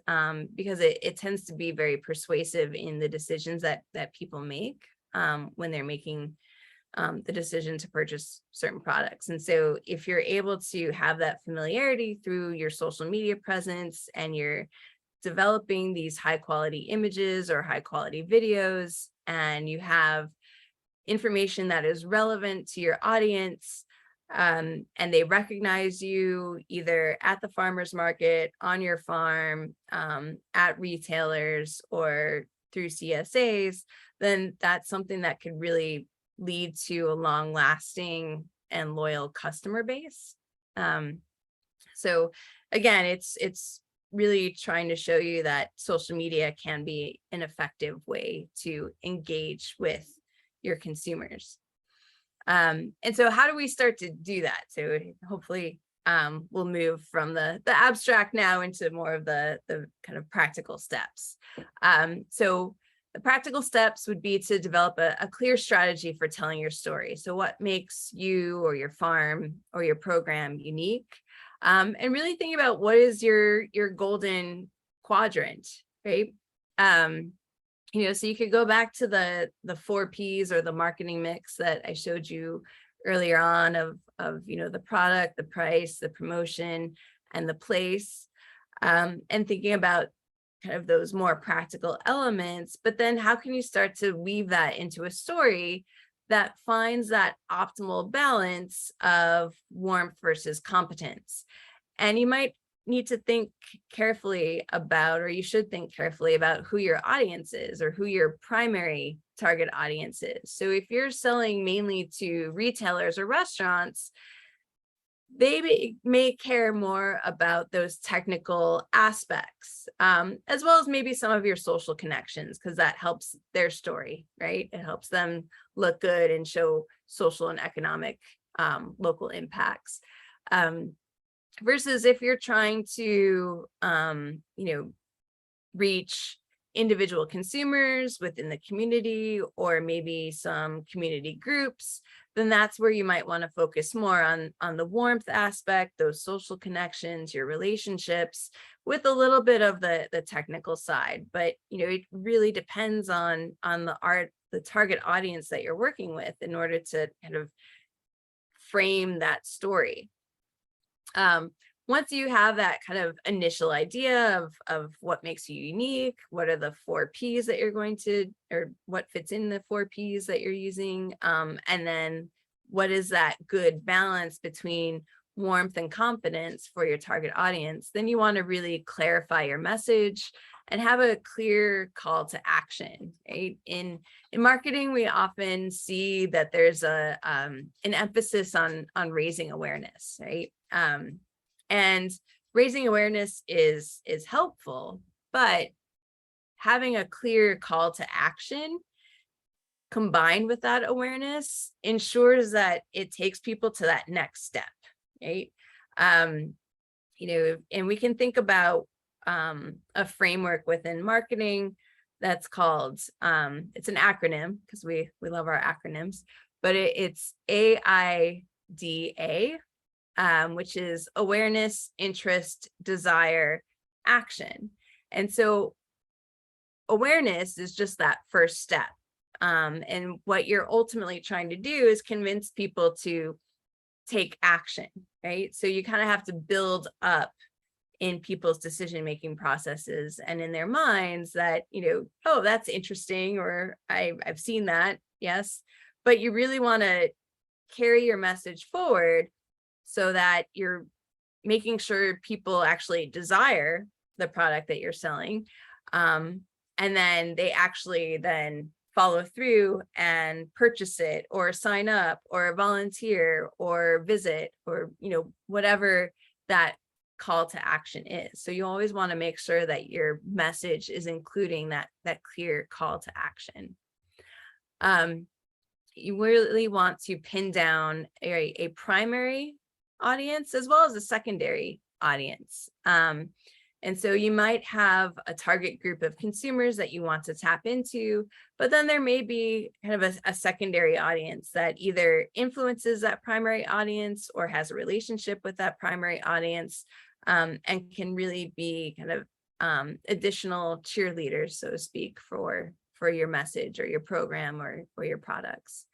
because it tends to be very persuasive in the decisions that people make when they're making the decision to purchase certain products. And so if you're able to have that familiarity through your social media presence, and you're developing these high quality images or high quality videos, and you have information that is relevant to your audience, and they recognize you either at the farmer's market, on your farm, at retailers, or through CSAs, then that's something that could really lead to a long-lasting and loyal customer base. So again, it's really trying to show you that social media can be an effective way to engage with your consumers. And so how do we start to do that? So hopefully we'll move from the abstract now into more of the kind of practical steps. So the practical steps would be to develop a clear strategy for telling your story. So what makes you or your farm or your program unique? And really think about what is your golden quadrant, right? So you could go back to the 4 Ps or the marketing mix that I showed you earlier on of the product, the price, the promotion, and the place, and thinking about kind of those more practical elements. But then how can you start to weave that into a story that finds that optimal balance of warmth versus competence? And you might need to think carefully about, or you should think carefully about, who your audience is or who your primary target audience is. So if you're selling mainly to retailers or restaurants, they may care more about those technical aspects, as well as maybe some of your social connections, because that helps their story, right? It helps them look good and show social and economic local impacts. Versus if you're trying to, reach individual consumers within the community, or maybe some community groups, then that's where you might want to focus more on the warmth aspect, those social connections, your relationships, with a little bit of the technical side. But it really depends on the target audience that you're working with in order to kind of frame that story. Once you have that kind of initial idea of what makes you unique, what are the 4 Ps that you're going to, or what fits in the 4 Ps that you're using, and then what is that good balance between warmth and confidence for your target audience, then you want to really clarify your message and have a clear call to action, right? In marketing, we often see that there's an emphasis on raising awareness, right? And raising awareness is helpful, but having a clear call to action combined with that awareness ensures that it takes people to that next step, right? And we can think about a framework within marketing that's called, it's an acronym because we love our acronyms, but it's AIDA, which is awareness, interest, desire, action. And so awareness is just that first step. And what you're ultimately trying to do is convince people to take action, right? So you kind of have to build up in people's decision-making processes and in their minds that, oh, that's interesting, or I've seen that, yes. But you really want to carry your message forward so that you're making sure people actually desire the product that you're selling. And then they actually then follow through and purchase it, or sign up, or volunteer, or visit, or whatever that call to action is. So you always want to make sure that your message is including that clear call to action. You really want to pin down a primary audience as well as a secondary audience. And so you might have a target group of consumers that you want to tap into, but then there may be kind of a secondary audience that either influences that primary audience or has a relationship with that primary audience, and can really be kind of additional cheerleaders, so to speak, for your message or your program or your products.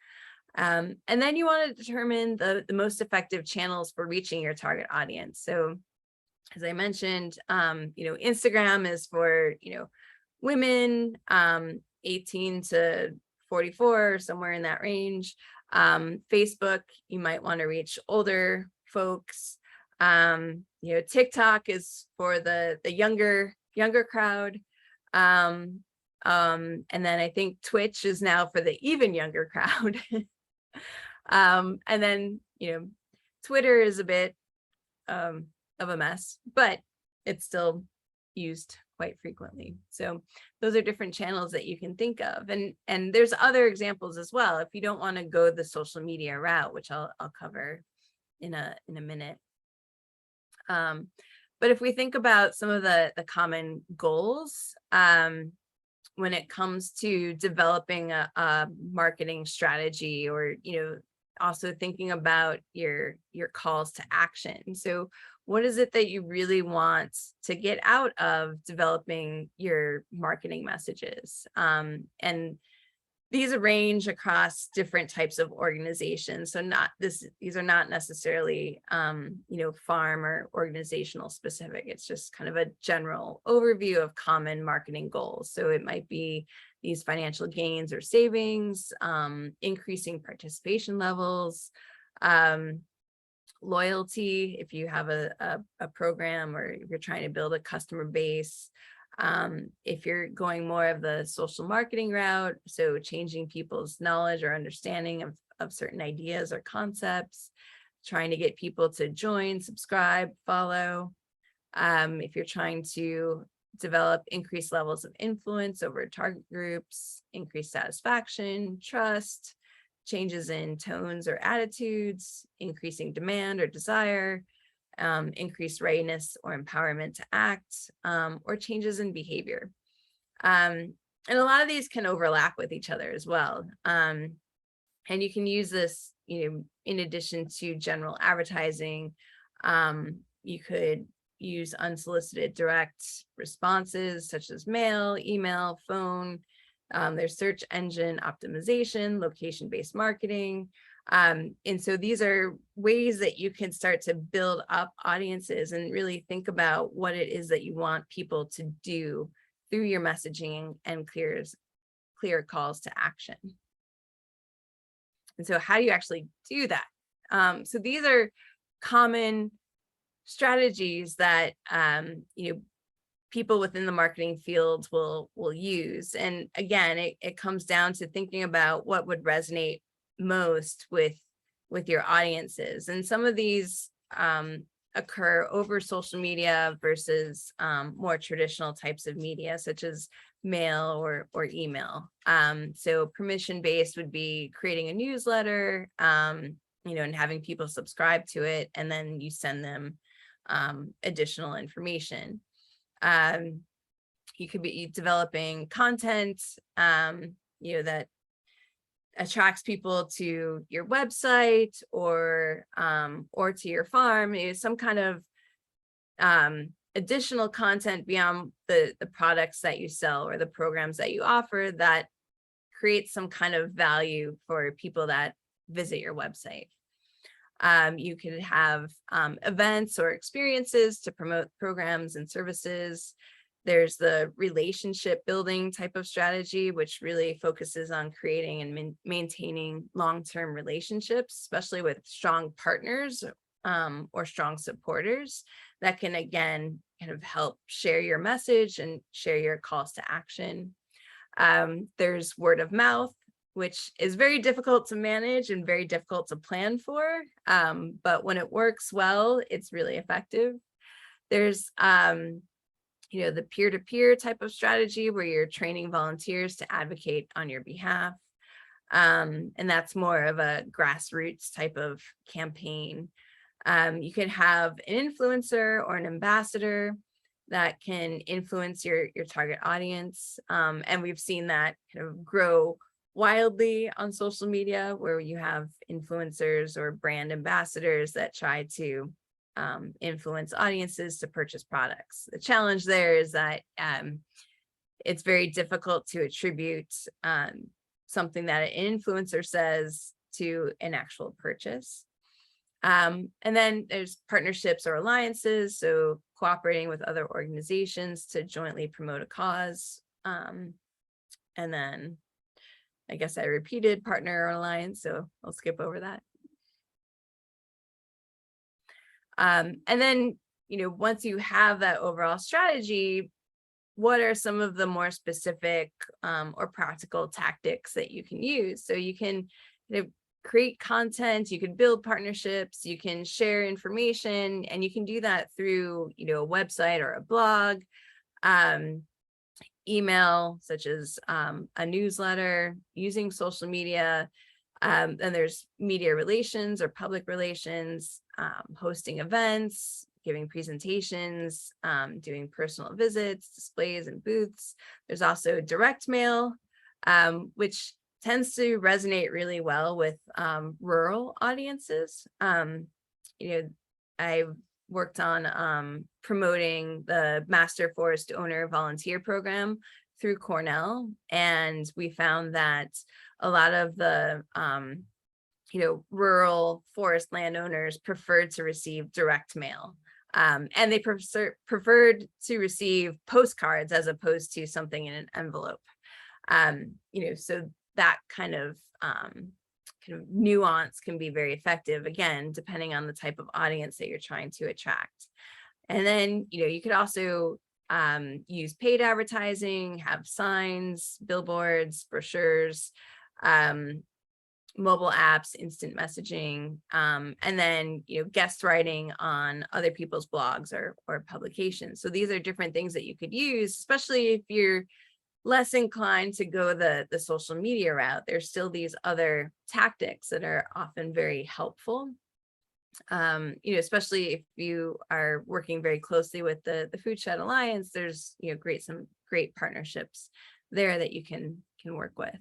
And then you want to determine the most effective channels for reaching your target audience. So as I mentioned, Instagram is for, women 18 to 44, somewhere in that range. Facebook, you might want to reach older folks. TikTok is for the younger crowd. And then I think Twitch is now for the even younger crowd. And then, Twitter is a bit of a mess, but it's still used quite frequently. So those are different channels that you can think of. And there's other examples as well, if you don't want to go the social media route, which I'll cover in a minute. But if we think about some of the common goals, when it comes to developing a marketing strategy, or, also thinking about your calls to action. So what is it that you really want to get out of developing your marketing messages? And these range across different types of organizations. So these are not necessarily, farm or organizational specific. It's just kind of a general overview of common marketing goals. So it might be these financial gains or savings, increasing participation levels, loyalty, if you have a program, or if you're trying to build a customer base. If you're going more of the social marketing route, so changing people's knowledge or understanding of certain ideas or concepts, trying to get people to join, subscribe, follow. If you're trying to develop increased levels of influence over target groups, increased satisfaction, trust, changes in tones or attitudes, increasing demand or desire, increased readiness or empowerment to act, or changes in behavior. And a lot of these can overlap with each other as well. And you can use this, in addition to general advertising. You could use unsolicited direct responses such as mail, email, phone. There's search engine optimization, location-based marketing. And so these are ways that you can start to build up audiences and really think about what it is that you want people to do through your messaging and clear calls to action. And so how do you actually do that? So these are common strategies that people within the marketing field will use. And again, it comes down to thinking about what would resonate most with your audiences. And some of these occur over social media versus more traditional types of media, such as mail or email. So permission-based would be creating a newsletter, and having people subscribe to it, and then you send them additional information. You could be developing content, that attracts people to your website or to your farm. Some kind of additional content beyond the products that you sell or the programs that you offer that creates some kind of value for people that visit your website. You could have events or experiences to promote programs and services. There's the relationship building type of strategy, which really focuses on creating and maintaining long-term relationships, especially with strong partners or strong supporters that can, again, kind of help share your message and share your calls to action. There's word of mouth, which is very difficult to manage and very difficult to plan for. But when it works well, it's really effective. There's the peer-to-peer type of strategy where you're training volunteers to advocate on your behalf. And that's more of a grassroots type of campaign. You could have an influencer or an ambassador that can influence your target audience. And we've seen that kind of grow wildly on social media, where you have influencers or brand ambassadors that try to influence audiences to purchase products. The challenge there is that it's very difficult to attribute something that an influencer says to an actual purchase. And then there's partnerships or alliances, so cooperating with other organizations to jointly promote a cause. And then I guess I repeated partner or alliance, so I'll skip over that. And then, once you have that overall strategy, what are some of the more specific or practical tactics that you can use? So you can create content, you can build partnerships, you can share information, and you can do that through, a website or a blog, email, such as a newsletter, using social media. Then there's media relations or public relations, hosting events, giving presentations, doing personal visits, displays and booths. There's also direct mail, which tends to resonate really well with rural audiences. I worked on promoting the Master Forest Owner Volunteer Program through Cornell, and we found that a lot of the rural forest landowners preferred to receive direct mail, and they preferred to receive postcards as opposed to something in an envelope. So that kind of nuance can be very effective, again, depending on the type of audience that you're trying to attract. And then, you could also use paid advertising, have signs, billboards, brochures, mobile apps, instant messaging, and then, guest writing on other people's blogs or publications. So these are different things that you could use, especially if you're less inclined to go the social media route. There's still these other tactics that are often very helpful. Especially if you are working very closely with the Food Shed Alliance, there's some great partnerships there that you can work with.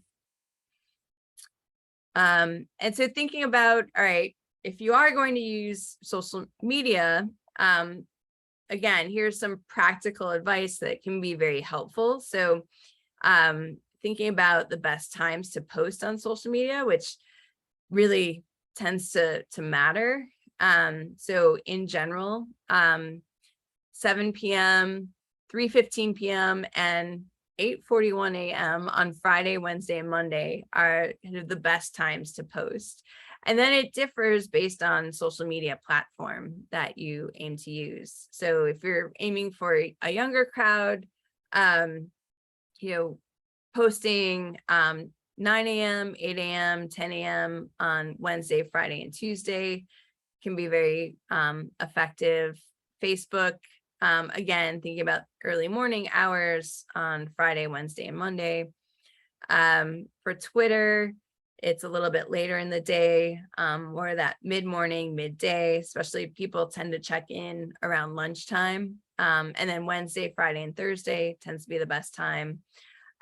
And so thinking about, all right, if you are going to use social media, again, here's some practical advice that can be very helpful. So thinking about the best times to post on social media, which really tends to matter. So in general, 7 p.m., 3:15 p.m. and 8:41 a.m. on Friday, Wednesday, and Monday are kind of the best times to post. And then it differs based on social media platform that you aim to use. So if you're aiming for a younger crowd, posting 9 a.m., 8 a.m., 10 a.m. on Wednesday, Friday, and Tuesday can be very effective. Facebook, again, thinking about early morning hours on Friday, Wednesday, and Monday. For Twitter, it's a little bit later in the day, more that mid-morning, midday, especially people tend to check in around lunchtime. And then Wednesday, Friday, and Thursday tends to be the best time.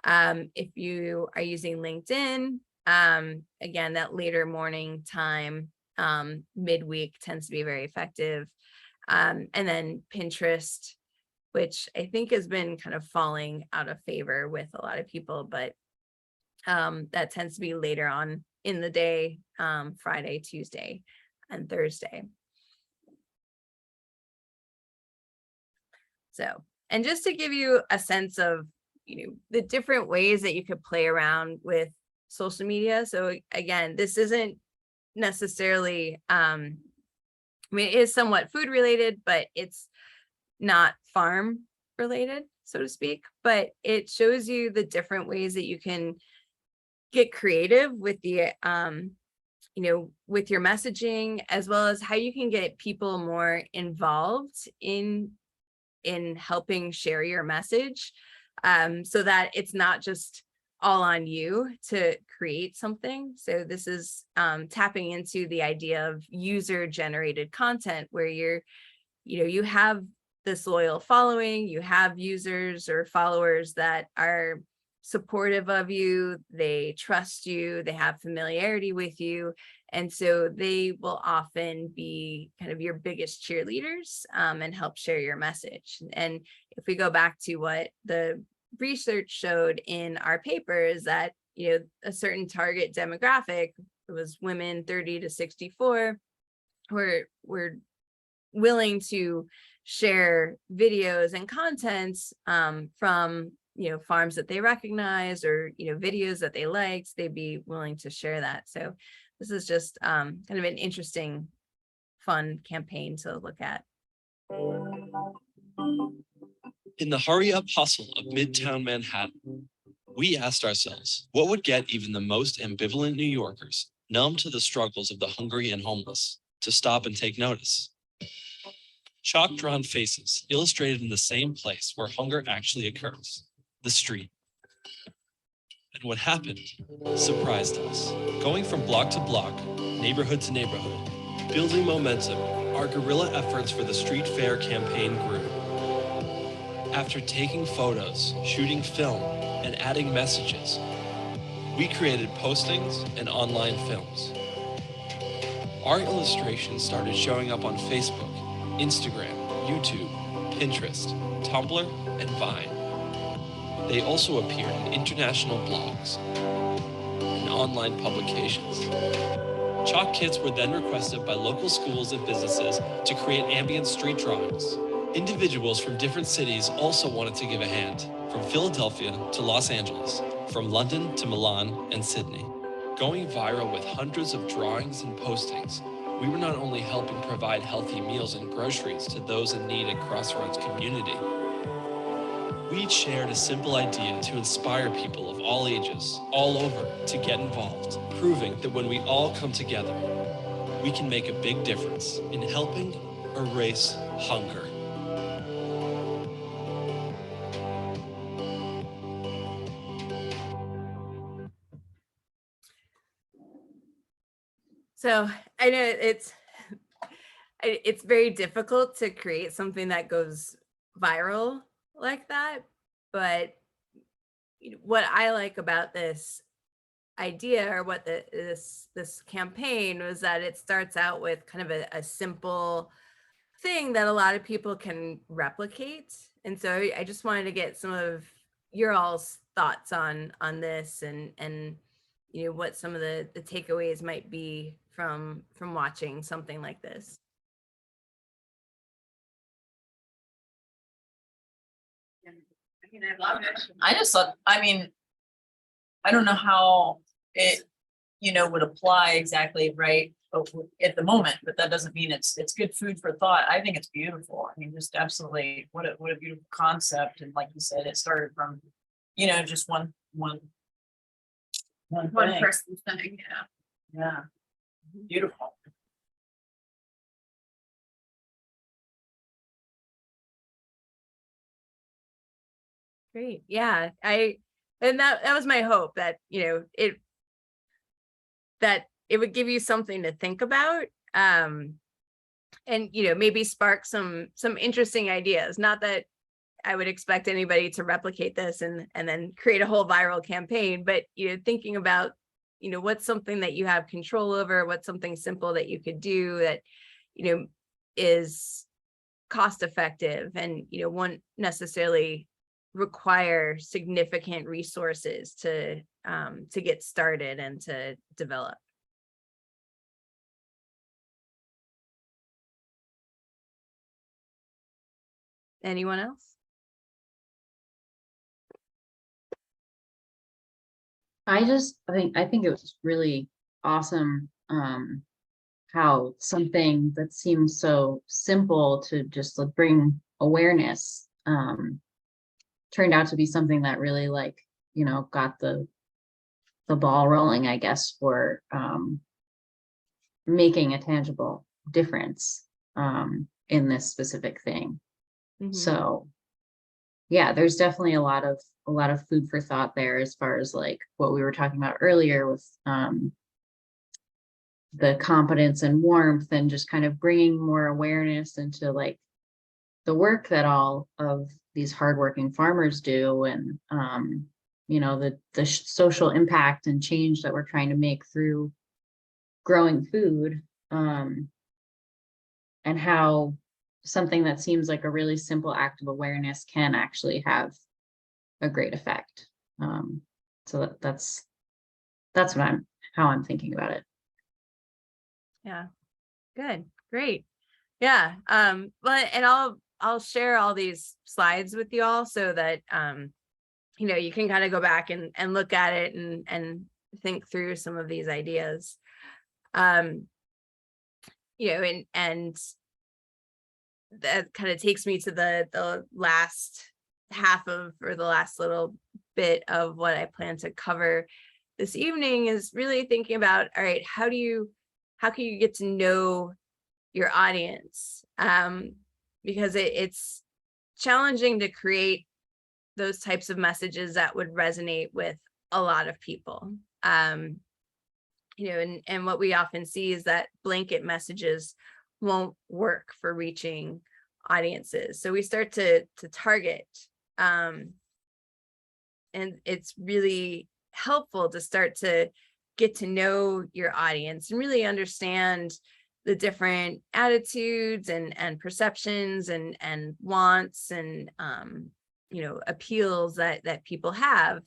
If you are using LinkedIn, again, that later morning time, midweek tends to be very effective. And then Pinterest, which I think has been kind of falling out of favor with a lot of people, but that tends to be later on in the day, Friday, Tuesday, and Thursday. So, and just to give you a sense of, the different ways that you could play around with social media. So again, this isn't necessarily, it is somewhat food related, but it's not farm related, so to speak, but it shows you the different ways that you can get creative with the, with your messaging, as well as how you can get people more involved in helping share your message, so that it's not just all on you to create something. So this is tapping into the idea of user generated content, where you have this loyal following, you have users or followers that are supportive of you, they trust you, they have familiarity with you. And so they will often be kind of your biggest cheerleaders, and help share your message. And if we go back to what the research showed in our paper, is that, a certain target demographic, it was women 30 to 64, were willing to share videos and contents from farms that they recognize, or videos that they liked. They'd be willing to share that. So this is just kind of an interesting, fun campaign to look at. In the hurry-up hustle of Midtown Manhattan, we asked ourselves, what would get even the most ambivalent New Yorkers, numb to the struggles of the hungry and homeless, to stop and take notice? Chalk-drawn faces illustrated in the same place where hunger actually occurs, the street. And what happened surprised us. Going from block to block, neighborhood to neighborhood, building momentum, our guerrilla efforts for the street fair campaign grew. After taking photos, shooting film, and adding messages, we created postings and online films. Our illustrations started showing up on Facebook, Instagram, YouTube, Pinterest, Tumblr, and Vine. They also appeared in international blogs and online publications. Chalk kits were then requested by local schools and businesses to create ambient street drawings. Individuals from different cities also wanted to give a hand, from Philadelphia to Los Angeles, from London to Milan and Sydney. Going viral with hundreds of drawings and postings, we were not only helping provide healthy meals and groceries to those in need in Crossroads community, we shared a simple idea to inspire people of all ages, all over, to get involved, proving that when we all come together, we can make a big difference in helping erase hunger. So I know it's very difficult to create something that goes viral like that, but what I like about this idea, or what this campaign, was that it starts out with kind of a simple thing that a lot of people can replicate. And so I just wanted to get some of your all's thoughts on this, and what some of the takeaways might be from watching something like this. I love it. I just thought, I don't know how it, would apply exactly right at the moment, but that doesn't mean it's good food for thought. I think it's beautiful. Just absolutely, what a beautiful concept. And like you said, it started from, just one thing. person's thing, Yeah, beautiful. Great. Yeah. And that was my hope, that, that it would give you something to think about. And, maybe spark some interesting ideas. Not that I would expect anybody to replicate this and then create a whole viral campaign, but, thinking about, what's something that you have control over, what's something simple that you could do that, is cost effective and, won't necessarily require significant resources to get started and to develop. Anyone else? I think it was really awesome, how something that seems so simple to just like bring awareness, turned out to be something that really got the ball rolling, I guess, for making a tangible difference in this specific thing. Mhm. So yeah, there's definitely a lot of food for thought there, as far as like what we were talking about earlier with the competence and warmth, and just kind of bringing more awareness into like the work that all of these hardworking farmers do, and the social impact and change that we're trying to make through growing food, and how something that seems like a really simple act of awareness can actually have a great effect. So that's how I'm thinking about it. Yeah. Good. Great. Yeah. Well, and I'll share all these slides with you all so that you can kind of go back and look at it and think through some of these ideas. And that kind of takes me to the last half of, or the last little bit of what I plan to cover this evening, is really thinking about, all right, how can you get to know your audience? Because it's challenging to create those types of messages that would resonate with a lot of people. And what we often see is that blanket messages won't work for reaching audiences. So we start to target, and it's really helpful to start to get to know your audience and really understand the different attitudes and perceptions and wants and appeals that people have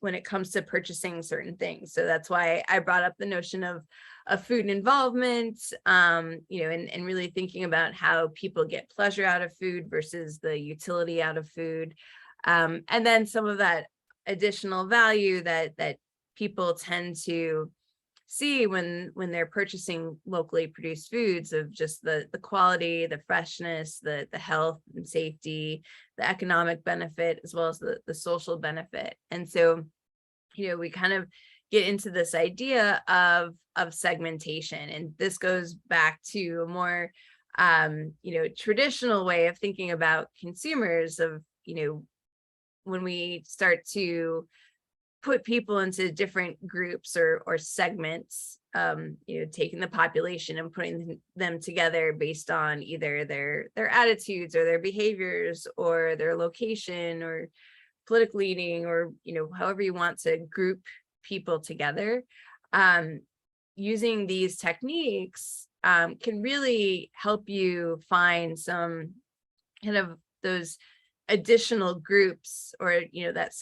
when it comes to purchasing certain things. So that's why I brought up the notion of food involvement, and really thinking about how people get pleasure out of food versus the utility out of food. And then some of that additional value that people tend to see when they're purchasing locally produced foods, of just the quality, the freshness, the health and safety, the economic benefit, as well as the social benefit. And so, we kind of get into this idea of segmentation, and this goes back to a more traditional way of thinking about consumers, of when we start to put people into different groups or segments, taking the population and putting them together based on either their attitudes or their behaviors or their location or political leaning, or however you want to group people together. Using these techniques can really help you find some kind of those additional groups, or that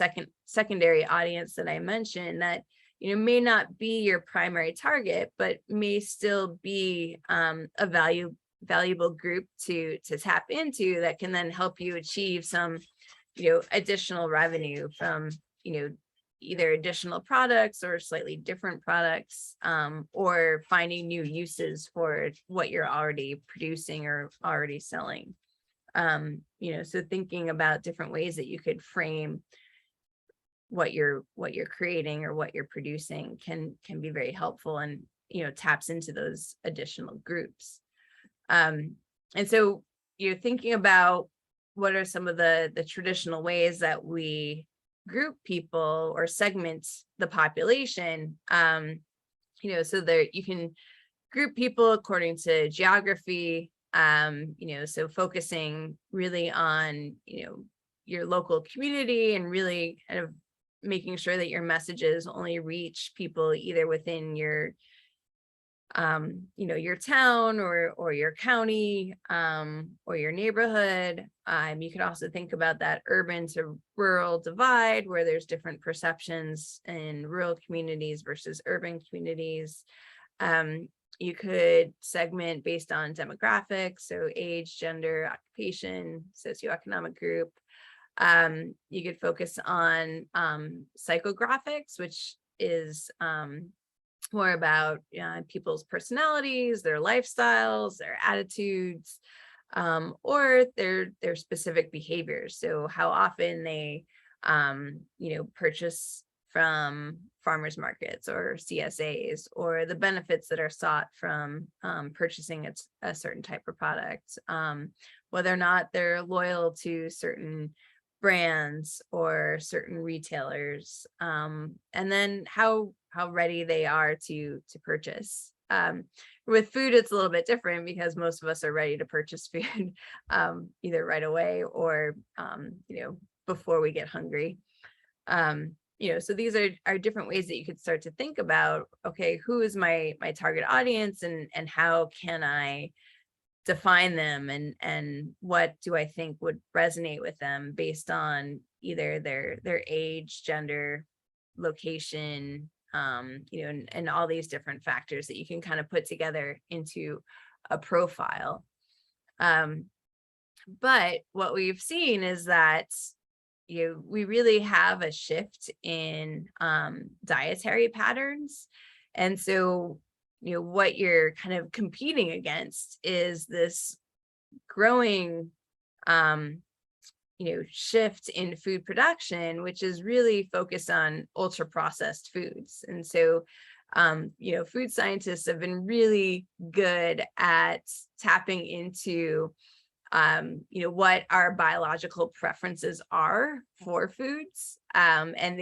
secondary audience that I mentioned, that may not be your primary target, but may still be a valuable group to tap into, that can then help you achieve some additional revenue from either additional products or slightly different products, or finding new uses for what you're already producing or already selling. So thinking about different ways that you could frame what you're creating or what you're producing can be very helpful, and taps into those additional groups. And so you're thinking about what are some of the traditional ways that we group people or segment the population. So there you can group people according to geography. So focusing really on, your local community, and really kind of making sure that your messages only reach people either within your, your town or your county, or your neighborhood. You could also think about that urban to rural divide, where there's different perceptions in rural communities versus urban communities. You could segment based on demographics, so age, gender, occupation, socioeconomic group. You could focus on psychographics, which is more about people's personalities, their lifestyles, their attitudes, or their specific behaviors. So how often they purchase from farmers markets or CSAs, or the benefits that are sought from purchasing a certain type of product, whether or not they're loyal to certain brands or certain retailers, and then how ready they are to purchase. With food, it's a little bit different, because most of us are ready to purchase food either right away or before we get hungry. So these are different ways that you could start to think about, okay, who is my target audience, and how can I define them, and what do I think would resonate with them based on either their age, gender, location, and all these different factors that you can kind of put together into a profile. But what we've seen is that we really have a shift in dietary patterns. And so, what you're kind of competing against is this growing, shift in food production, which is really focused on ultra processed foods. And so, food scientists have been really good at tapping into what our biological preferences are for foods. And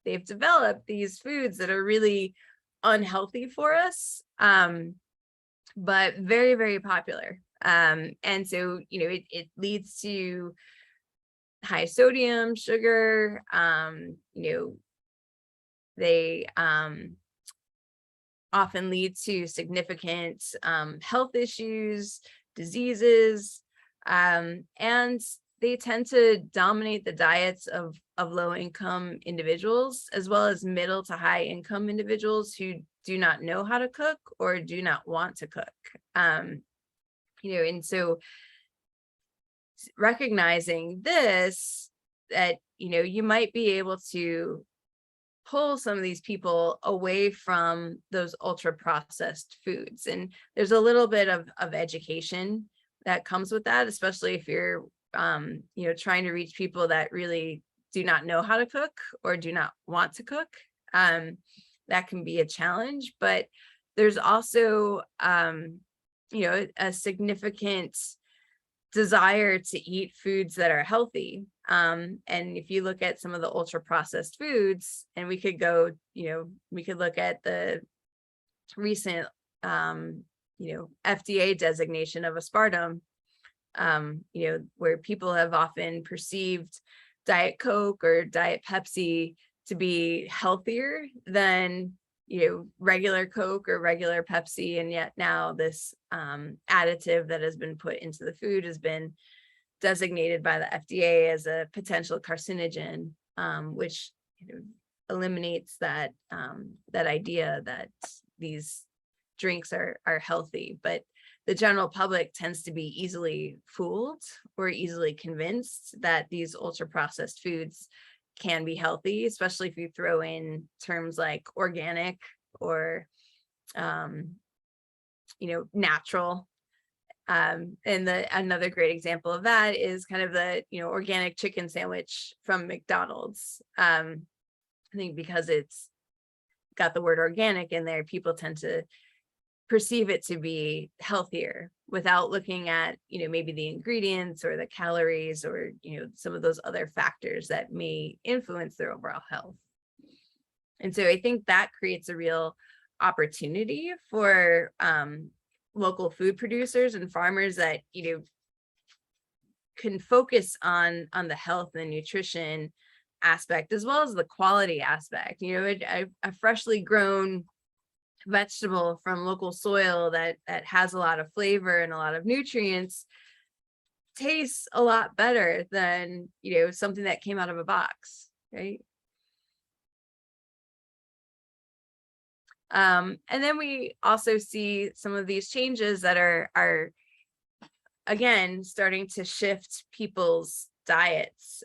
they've developed these foods that are really unhealthy for us, but very, very popular. And so, you know, it leads to high sodium, sugar, you know, they often lead to significant health issues, diseases, and they tend to dominate the diets of low income individuals, as well as middle to high income individuals who do not know how to cook or do not want to cook. You know, and so recognizing this, that, you know, you might be able to pull some of these people away from those ultra processed foods. And there's a little bit of education that comes with that, especially if you're, you know, trying to reach people that really do not know how to cook or do not want to cook. That can be a challenge, but there's also, you know, a significant desire to eat foods that are healthy. And if you look at some of the ultra processed foods, and we could go, you know, we could look at the recent, you know, FDA designation of aspartame, you know, where people have often perceived Diet Coke or Diet Pepsi to be healthier than, you know, regular Coke or regular Pepsi. And yet now this additive that has been put into the food has been designated by the FDA as a potential carcinogen, which, you know, eliminates that that idea that these drinks are healthy. But the general public tends to be easily fooled or easily convinced that these ultra processed foods can be healthy, especially if you throw in terms like organic or, you know, natural. And another great example of that is kind of the, you know, organic chicken sandwich from McDonald's. I think because it's got the word organic in there, people tend to perceive it to be healthier without looking at, you know, maybe the ingredients or the calories or, you know, some of those other factors that may influence their overall health. And so I think that creates a real opportunity for local food producers and farmers that, you know, can focus on the health and nutrition aspect as well as the quality aspect. You know, a freshly grown vegetable from local soil that has a lot of flavor and a lot of nutrients tastes a lot better than, you know, something that came out of a box, right? And then we also see some of these changes that are again starting to shift people's diets.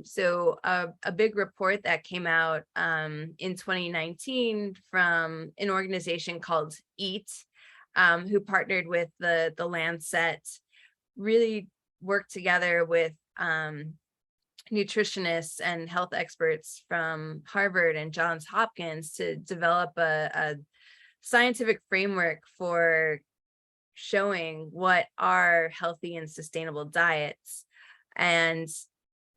So a big report that came out in 2019 from an organization called EAT, who partnered with the Lancet, really worked together with nutritionists and health experts from Harvard and Johns Hopkins to develop a scientific framework for showing what are healthy and sustainable diets. And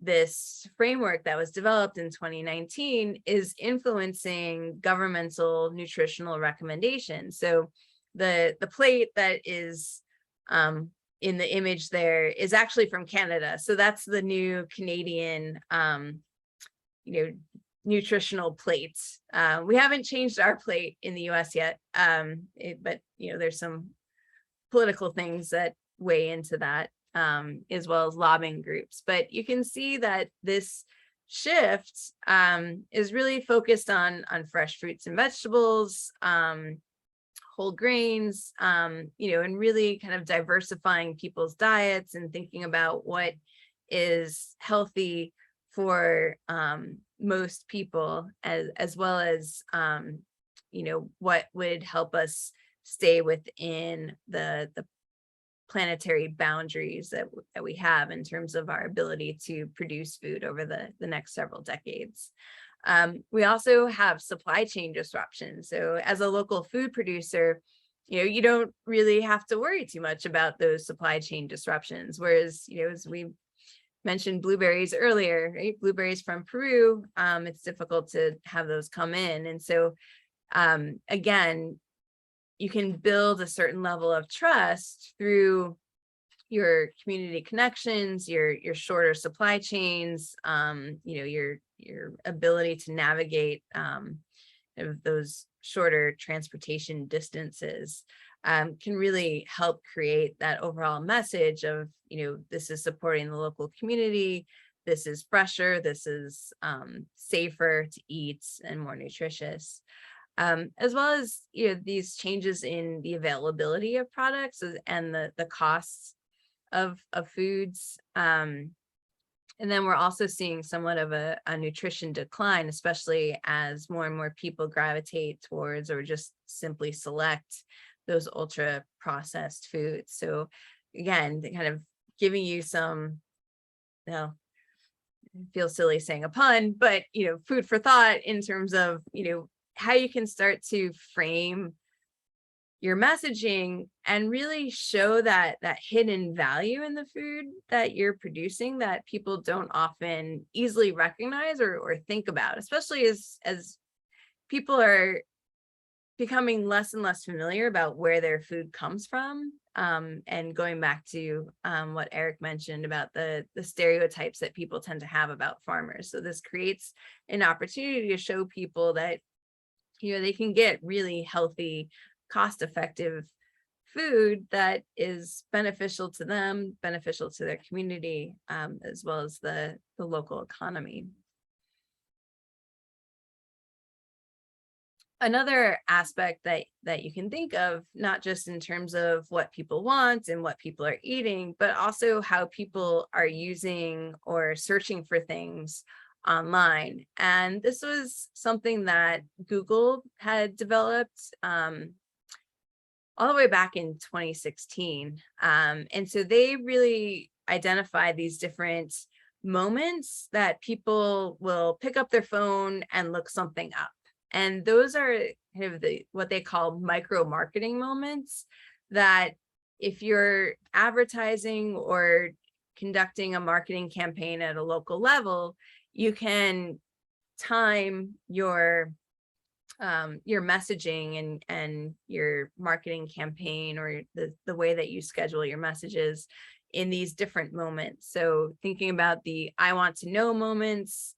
this framework that was developed in 2019 is influencing governmental nutritional recommendations. So the plate that is in the image there is actually from Canada. So that's the new Canadian, you know, nutritional plates. We haven't changed our plate in the US yet, but, you know, there's some political things that weigh into that, as well as lobbying groups. But you can see that this shift is really focused on fresh fruits and vegetables, whole grains, you know, and really kind of diversifying people's diets and thinking about what is healthy for most people, as well as, you know, what would help us stay within the planetary boundaries that we have in terms of our ability to produce food over the next several decades. We also have supply chain disruptions. So as a local food producer, you know, you don't really have to worry too much about those supply chain disruptions. Whereas, you know, as we mentioned blueberries earlier, right? Blueberries from Peru, it's difficult to have those come in. And so, again, you can build a certain level of trust through your community connections, your shorter supply chains, your ability to navigate of those shorter transportation distances, can really help create that overall message of, this is supporting the local community, this is fresher, this is safer to eat and more nutritious. As well as, these changes in the availability of products and the costs of foods. And then we're also seeing somewhat of a nutrition decline, especially as more and more people gravitate towards or just simply select those ultra processed foods. So again, kind of giving you some, it feels silly saying a pun, but food for thought in terms of how you can start to frame your messaging and really show that hidden value in the food that you're producing that people don't often easily recognize or think about, especially as people are becoming less and less familiar about where their food comes from. And going back to what Eric mentioned about the stereotypes that people tend to have about farmers. So this creates an opportunity to show people that they can get really healthy, cost-effective food that is beneficial to them, beneficial to their community, as well as the local economy. Another aspect that you can think of, not just in terms of what people want and what people are eating, but also how people are using or searching for things online. And this was something that Google had developed all the way back in 2016. And so they really identified these different moments that people will pick up their phone and look something up. And those are kind of what they call micro marketing moments, that if you're advertising or conducting a marketing campaign at a local level, you can time your messaging and your marketing campaign or the way that you schedule your messages in these different moments. So thinking about the I want to know moments,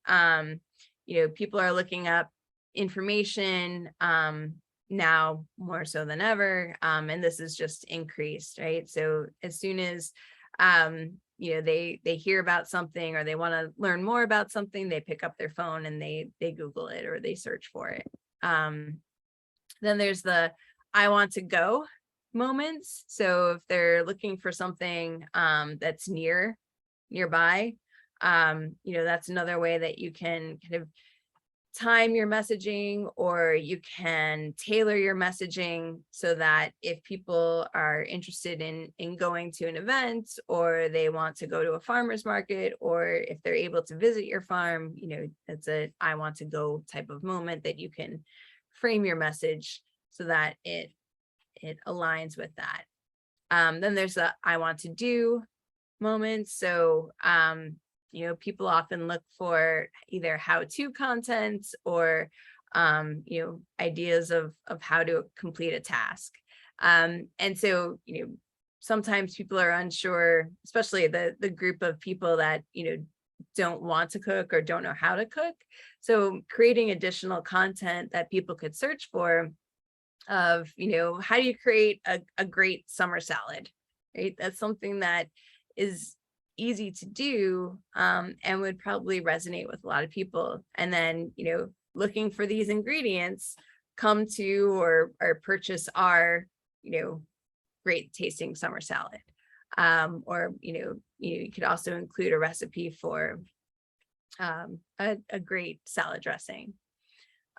people are looking up information now more so than ever, and this is just increased, right? So as soon as they hear about something or they want to learn more about something, they pick up their phone and they Google it or they search for it. Then there's the I want to go moments. So if they're looking for something that's nearby, that's another way that you can kind of time your messaging, or you can tailor your messaging so that if people are interested in going to an event, or they want to go to a farmer's market, or if they're able to visit your farm, it's a I want to go type of moment that you can frame your message so that it aligns with that. Then there's a I want to do moment. So people often look for either how-to content or ideas of how to complete a task. And so sometimes people are unsure, especially the group of people that don't want to cook or don't know how to cook. So creating additional content that people could search for of how do you create a great summer salad, right? That's something that is easy to do and would probably resonate with a lot of people. And then looking for these ingredients, come to or purchase our great tasting summer salad, or you could also include a recipe for a great salad dressing.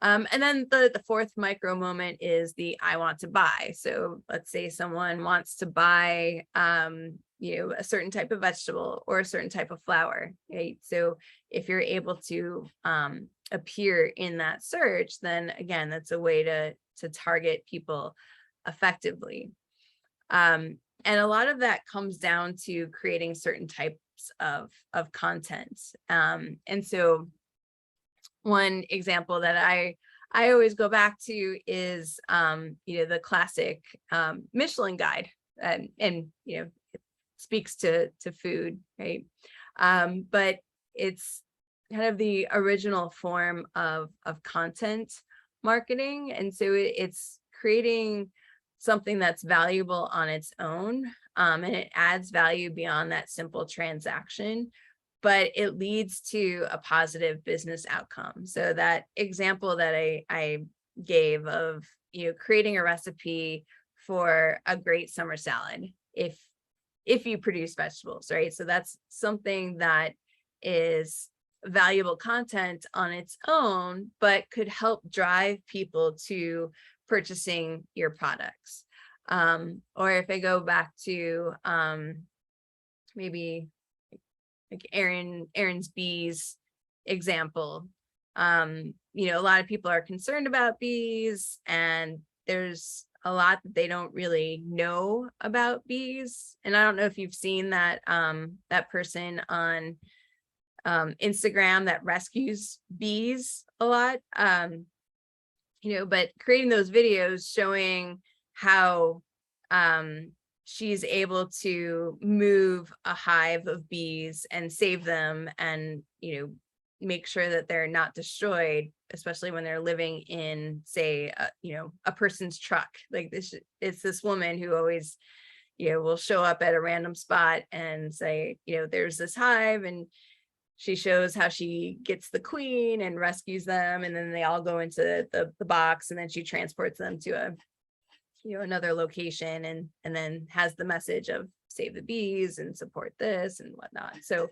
And then the fourth micro moment is the I want to buy. So let's say someone wants to buy a certain type of vegetable or a certain type of flour, right? So if you're able to appear in that search, then again, that's a way to target people effectively. And a lot of that comes down to creating certain types of content. And so one example that I I always go back to is, the classic Michelin guide, and it speaks to food, right? But it's kind of the original form of content marketing, and so it's creating something that's valuable on its own, and it adds value beyond that simple transaction, but it leads to a positive business outcome. So that example that I gave of, creating a recipe for a great summer salad, if you produce vegetables, right? So that's something that is valuable content on its own, but could help drive people to purchasing your products. Or if I go back to maybe like Aaron's bees example, a lot of people are concerned about bees, and there's a lot that they don't really know about bees. And I don't know if you've seen that that person on Instagram that rescues bees a lot, but creating those videos showing how she's able to move a hive of bees and save them, and make sure that they're not destroyed, especially when they're living in, say, a person's truck. Like this, it's this woman who always will show up at a random spot and say, there's this hive, and she shows how she gets the queen and rescues them, and then they all go into the box, and then she transports them to another location, and then has the message of save the bees and support this and whatnot. So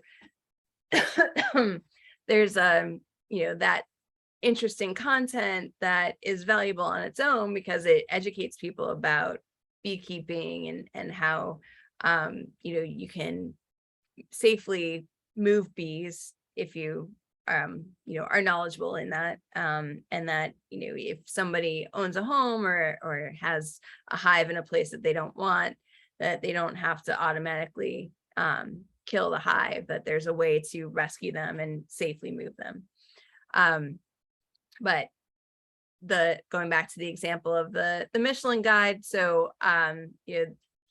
there's that interesting content that is valuable on its own because it educates people about beekeeping and how you can safely move bees if you are knowledgeable in that, and that if somebody owns a home or has a hive in a place that they don't want, that they don't have to automatically kill the hive, that there's a way to rescue them and safely move them. But going back to the example of the Michelin guide, so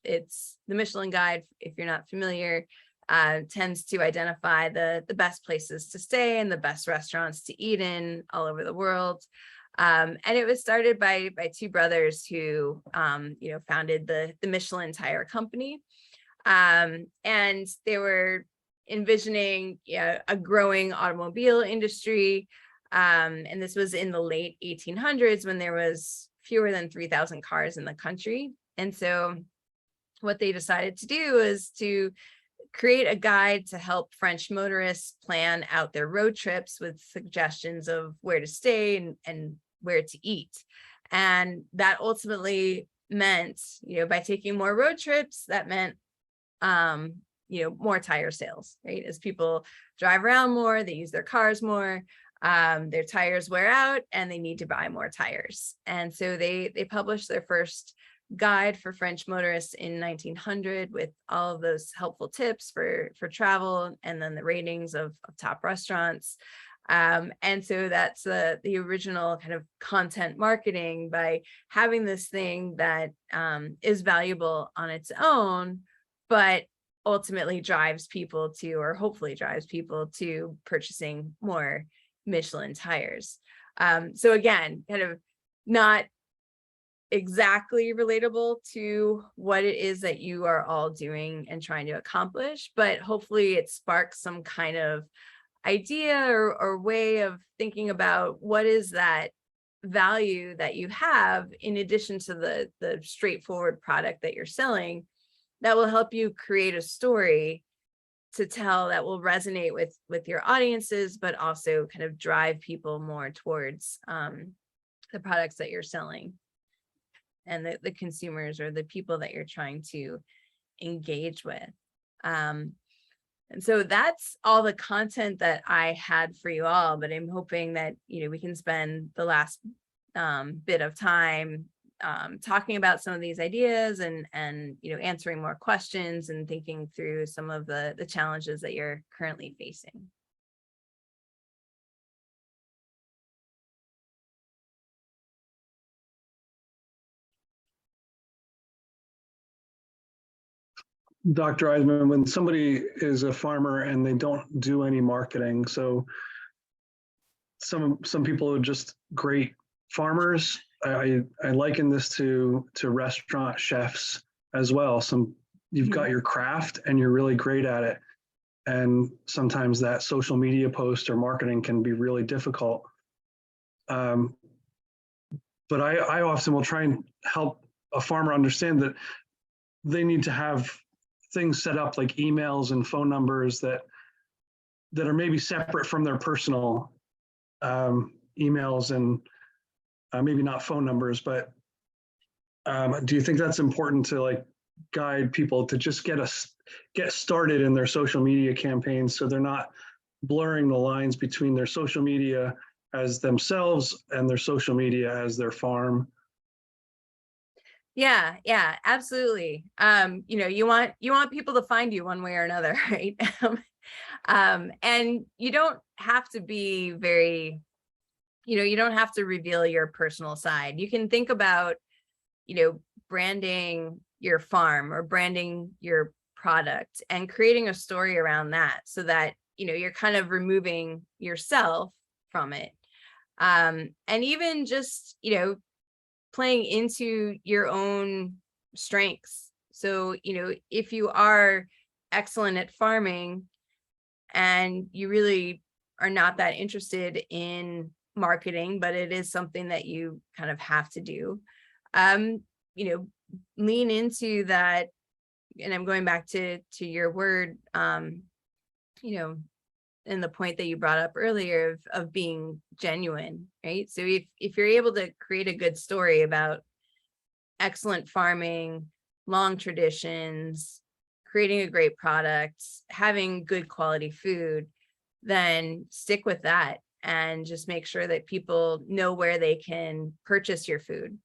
it's the Michelin guide, if you're not familiar, tends to identify the best places to stay and the best restaurants to eat in all over the world. And it was started by two brothers who founded the Michelin Tire Company. And they were envisioning a growing automobile industry. And this was in the late 1800s when there was fewer than 3,000 cars in the country. And so what they decided to do is to create a guide to help French motorists plan out their road trips with suggestions of where to stay and where to eat. And that ultimately meant, by taking more road trips, that meant, more tire sales, right? As people drive around more, they use their cars more, their tires wear out and they need to buy more tires. And so they published their first guide for French motorists in 1900 with all of those helpful tips for travel, and then the ratings of top restaurants. And so that's the original kind of content marketing, by having this thing that is valuable on its own, but ultimately drives people to, or hopefully drives people to, purchasing more Michelin tires. So again, kind of not exactly relatable to what it is that you are all doing and trying to accomplish, but hopefully it sparks some kind of idea or way of thinking about what is that value that you have in addition to the straightforward product that you're selling, that will help you create a story to tell that will resonate with your audiences, but also kind of drive people more towards the products that you're selling, and the consumers or the people that you're trying to engage with. And so that's all the content that I had for you all, but I'm hoping that, we can spend the last bit of time talking about some of these ideas and answering more questions and thinking through some of the challenges that you're currently facing. Dr. Eisman, when somebody is a farmer and they don't do any marketing, so some people are just great farmers. I liken this to restaurant chefs as well. You've got your craft and you're really great at it. And sometimes that social media post or marketing can be really difficult. But I often will try and help a farmer understand that they need to have things set up like emails and phone numbers that are maybe separate from their personal emails and maybe not phone numbers, but do you think that's important to like guide people to just get started in their social media campaigns so they're not blurring the lines between their social media as themselves and their social media as their farm? Yeah, absolutely. You want people to find you one way or another, right? And you don't have to be very, you don't have to reveal your personal side. You can think about, branding your farm or branding your product and creating a story around that so that, you're kind of removing yourself from it. And even just, playing into your own strengths. So, if you are excellent at farming and you really are not that interested in marketing, but it is something that you kind of have to do, lean into that. And I'm going back to your word, and the point that you brought up earlier of being genuine, right? So if you're able to create a good story about excellent farming, long traditions, creating a great product, having good quality food, then stick with that and just make sure that people know where they can purchase your food.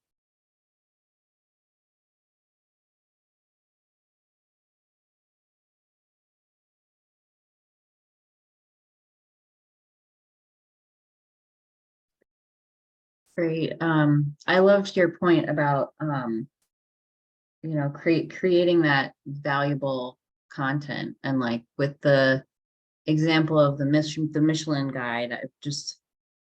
Great. I loved your point about, creating that valuable content, and like with the example of the Michelin guide, I just,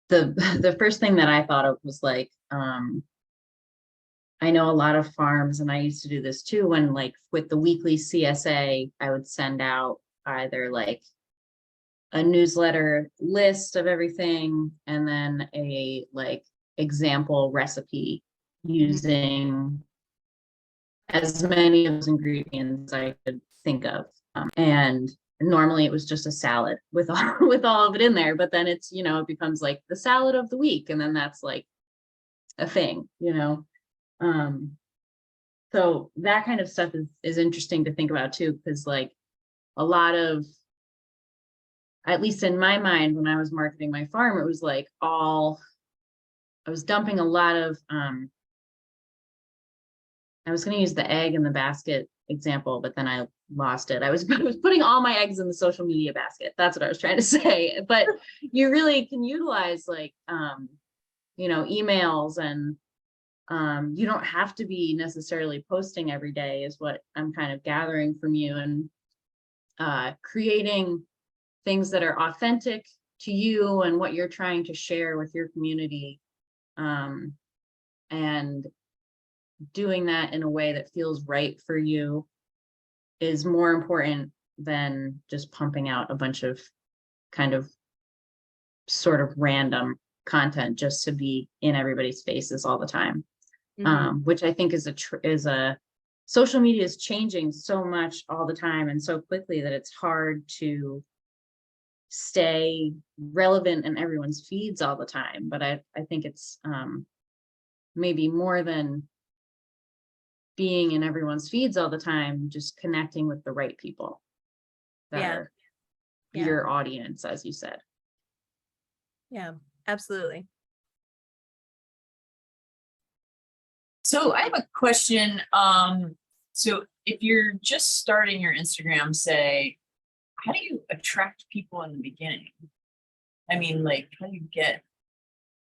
the first thing that I thought of was like, I know a lot of farms, and I used to do this too, when like with the weekly CSA, I would send out either like a newsletter list of everything and then a like example recipe using as many of those ingredients I could think of. And normally it was just a salad with all of it in there, but then it's, it becomes like the salad of the week. And then that's like a thing, so that kind of stuff is interesting to think about too, because like a lot of, at least in my mind, when I was marketing my farm, it was like I was dumping a lot of, I was going to use the egg in the basket example, but then I lost it. I was putting all my eggs in the social media basket. That's what I was trying to say. But you really can utilize like, emails, and you don't have to be necessarily posting every day is what I'm kind of gathering from you, and creating things that are authentic to you and what you're trying to share with your community, and doing that in a way that feels right for you is more important than just pumping out a bunch of kind of sort of random content just to be in everybody's faces all the time. Which I think is a social media is changing so much all the time and so quickly that it's hard to stay relevant in everyone's feeds all the time. But I think it's maybe more than being in everyone's feeds all the time, just connecting with the right people that are your audience, as you said. Yeah, absolutely. So I have a question. So if you're just starting your Instagram, say, how do you attract people in the beginning? I mean, like, how do you get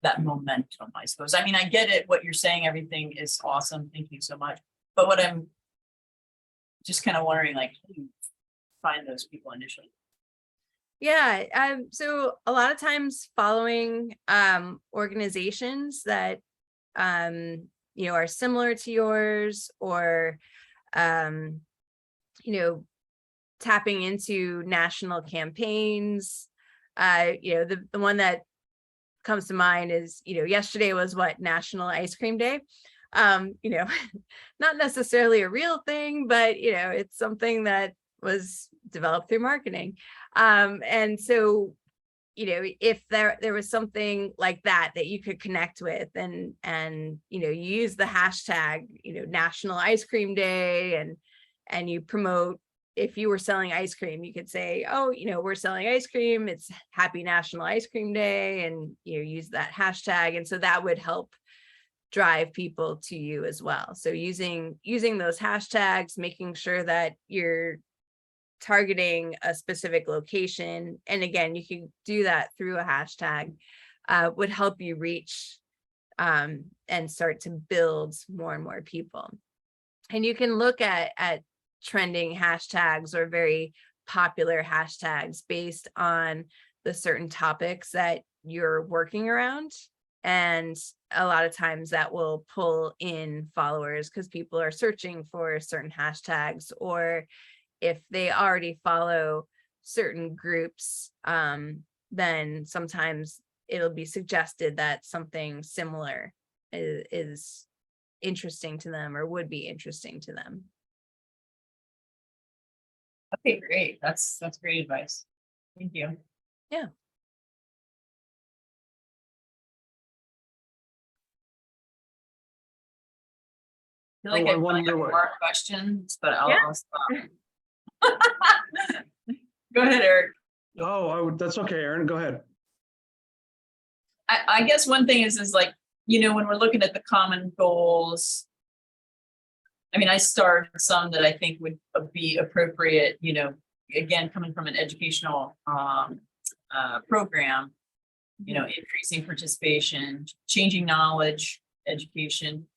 that momentum, I suppose? I mean, I get it, what you're saying, everything is awesome. Thank you so much. But what I'm just kind of wondering, like, how do you find those people initially? Yeah, so a lot of times following organizations that are similar to yours, or tapping into national campaigns. The one that comes to mind is, yesterday was National Ice Cream Day. Not necessarily a real thing, but it's something that was developed through marketing. And so, if there was something like that you could connect with, and you use the hashtag, National Ice Cream Day, and you promote. If you were selling ice cream, you could say, oh, we're selling ice cream. It's Happy National Ice Cream Day, and use that hashtag. And so that would help drive people to you as well. So using those hashtags, making sure that you're targeting a specific location. And again, you can do that through a hashtag, would help you reach and start to build more and more people. And you can look at trending hashtags or very popular hashtags based on the certain topics that you're working around. And a lot of times that will pull in followers because people are searching for certain hashtags, or if they already follow certain groups, then sometimes it'll be suggested that something similar is interesting to them or would be interesting to them. Okay, great. That's great advice. Thank you. Yeah. I feel like Oh, I I probably wonder have what- more questions, but I'll, Yeah. I'll stop. Go ahead, Eric. Oh, that's okay, Aaron, go ahead. I guess one thing is like, when we're looking at the common goals, I mean, I started some that I think would be appropriate, again, coming from an educational program, increasing participation, changing knowledge, education,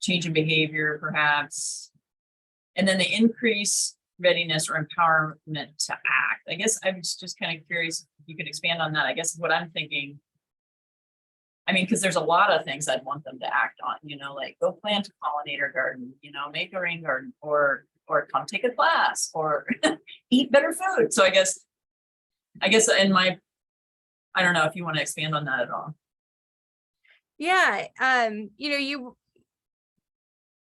changing behavior, perhaps, and then the increase readiness or empowerment to act. I guess I was just kind of curious if you could expand on that. I guess what I'm thinking, I mean, because there's a lot of things I'd want them to act on, like go plant a pollinator garden, make a rain garden, or come take a class, or eat better food. So I guess I don't know if you want to expand on that at all. Yeah,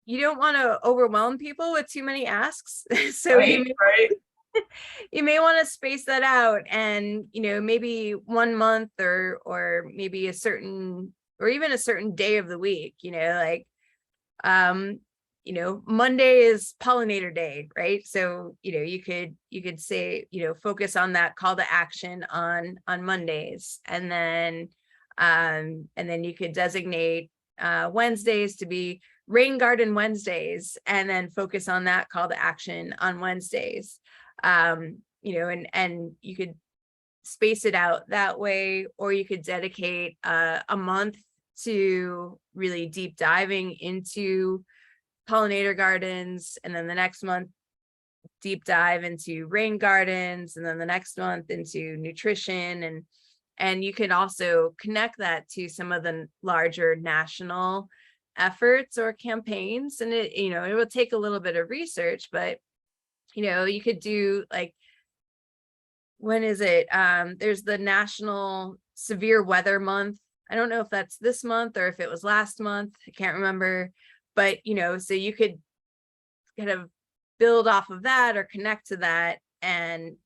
you don't want to overwhelm people with too many asks. So Right. you may want to space that out, and maybe 1 month or maybe a certain day of the week, Monday is pollinator day, right? So you could say focus on that call to action on Mondays, and then you could designate Wednesdays to be Rain Garden Wednesdays, and then focus on that call to action on Wednesdays. And you could space it out that way, or you could dedicate a month to really deep diving into pollinator gardens, and then the next month deep dive into rain gardens, and then the next month into nutrition, and you can also connect that to some of the larger national efforts or campaigns. And it will take a little bit of research, but you could do, like, when is it? There's the National Severe Weather Month. I don't know if that's this month or if it was last month. I can't remember, but so you could kind of build off of that or connect to that, and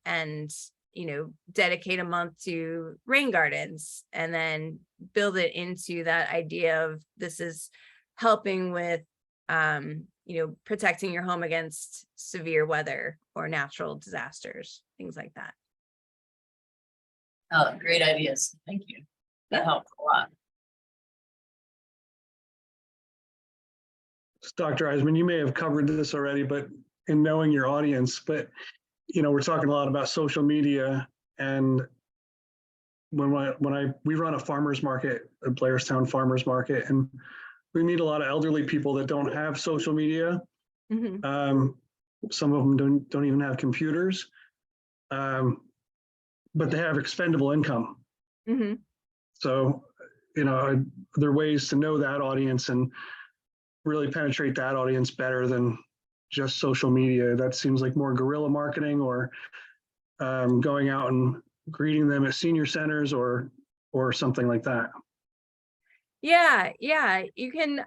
dedicate a month to rain gardens, and then build it into that idea of this is helping with protecting your home against severe weather or natural disasters, things like that. Oh, great ideas. Thank you. That helped a lot. Dr. Eisman, you may have covered this already, but in knowing your audience, but we're talking a lot about social media, and we run a farmers market, a Blairstown farmers market, and we meet a lot of elderly people that don't have social media, Mhm. Some of them don't even have computers. But they have expendable income. Mhm. So, there are ways to know that audience and really penetrate that audience better than just social media. That seems like more guerrilla marketing or going out and greeting them at senior centers or something like that. Yeah, yeah. You can,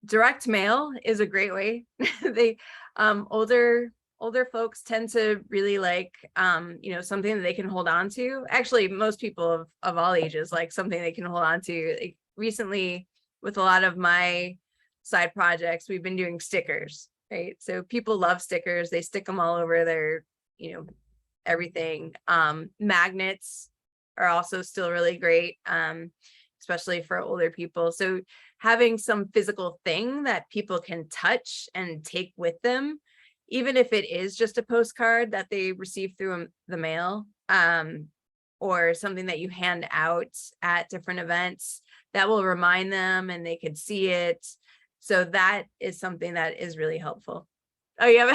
direct mail is a great way. They, older folks tend to really like, something that they can hold on to. Actually, most people of all ages like something they can hold on to. Like recently, with a lot of my side projects, we've been doing stickers, right? So people love stickers. They stick them all over their, everything. Magnets are also still really great, especially for older people. So having some physical thing that people can touch and take with them, even if it is just a postcard that they receive through the mail, or something that you hand out at different events that will remind them and they could see it. So that is something that is really helpful. Oh, yeah.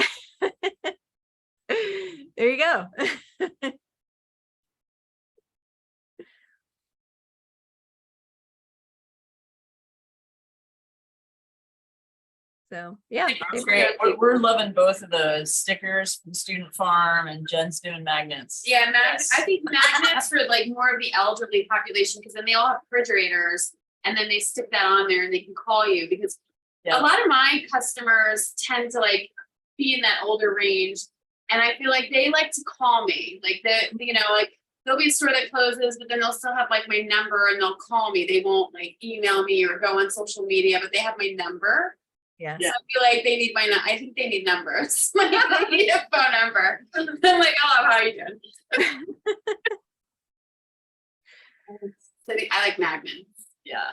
There you go. So yeah, That's great. We're loving both of the stickers from Student Farm, and Jen's doing magnets. Yeah, I think magnets for like more of the elderly population, because then they all have refrigerators and then they stick that on there and they can call you, because Yeah. a lot of my customers tend to like be in that older range. And I feel like they like to call me, like like there'll be a store that closes, but then they'll still have like my number and they'll call me. They won't like email me or go on social media, but they have my number. yeah. So I feel like they need I think they need numbers. Like they need a phone number. I'm like, oh, how are you doing? So I like magnets. Yeah.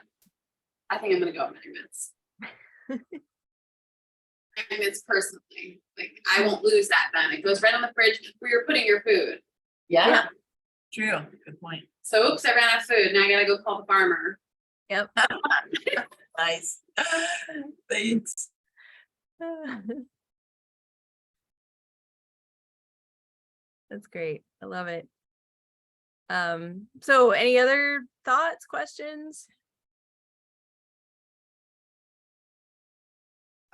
I think I'm gonna go with magnets. Magnets personally. Like I won't lose that then. It goes right on the fridge where you're putting your food. Yeah. True. Good point. So oops, I ran out of food. Now I gotta go call the farmer. Yep. Nice. Thanks. That's great. I love it. So any other thoughts, questions?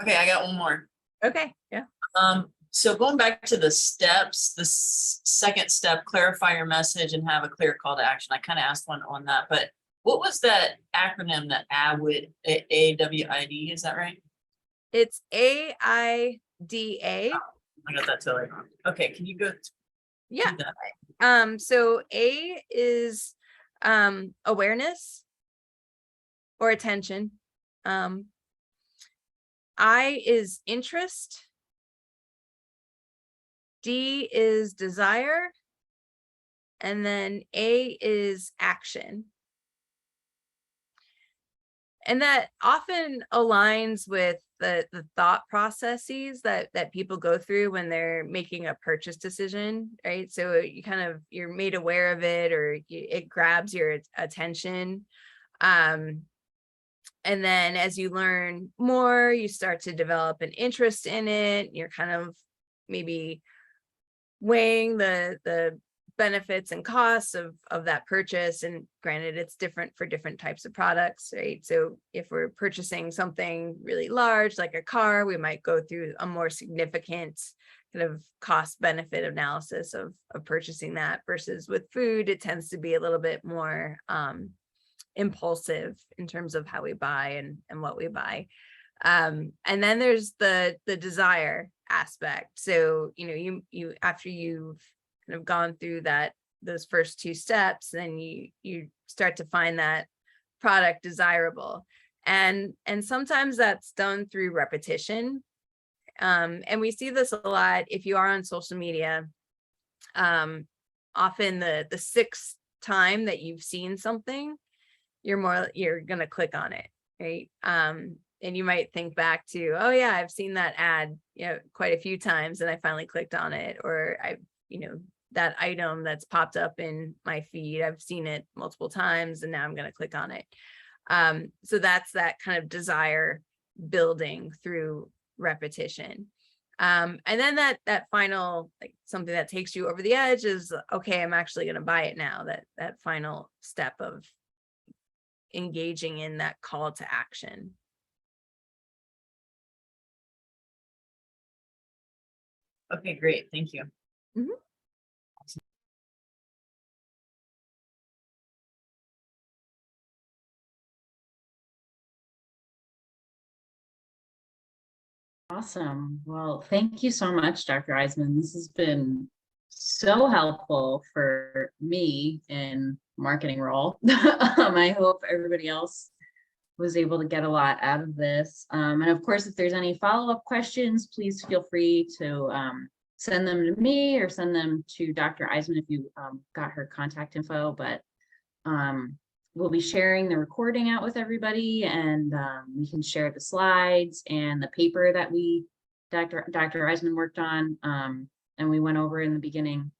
Okay, I got one more. Okay, yeah. So going back to the steps, the second step, clarify your message and have a clear call to action. I kind of asked one on that, but what was that acronym that AWID, AWID, is that right? It's AIDA. I got that totally wrong. Okay, can you go to Yeah. that? So A is awareness or attention. I is interest. D is desire. And then A is action. And that often aligns with the thought processes that people go through when they're making a purchase decision, right? So you're made aware of it, or it grabs your attention. And then as you learn more, you start to develop an interest in it. You're kind of maybe weighing the benefits and costs of that purchase. And granted, it's different for different types of products, right? So if we're purchasing something really large, like a car, we might go through a more significant kind of cost benefit analysis of purchasing that, versus with food, it tends to be a little bit more impulsive in terms of how we buy and what we buy. And then there's the desire aspect. So, you after you've kind of gone through those first two steps, then you start to find that product desirable. And sometimes that's done through repetition. And we see this a lot if you are on social media. Often the sixth time that you've seen something, you're gonna click on it, right? And you might think back to, oh yeah, I've seen that ad, quite a few times, and I finally clicked on it, or that item that's popped up in my feed, I've seen it multiple times, and now I'm going to click on it. So that's that kind of desire building through repetition. And then that final, like something that takes you over the edge is, okay, I'm actually going to buy it now. That final step of engaging in that call to action. Okay, great. Thank you. Awesome. Well, thank you so much, Dr. Eisman. This has been so helpful for me in marketing role. I hope everybody else was able to get a lot out of this. And of course, if there's any follow-up questions, please feel free to send them to me or send them to Dr. Eisman if you got her contact info. But we'll be sharing the recording out with everybody, and we can share the slides and the paper that Dr. Eisman worked on, and we went over in the beginning.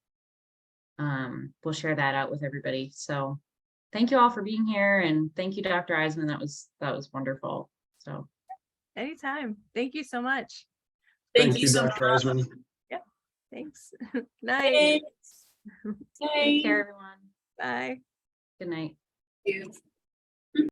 We'll share that out with everybody. So thank you all for being here, and thank you, Dr. Eisman. That was wonderful. So Anytime. Thank you so much. Thank you so Dr. much. Eisman. Thanks. Night. Thanks. take care, everyone. Bye. Good night. You.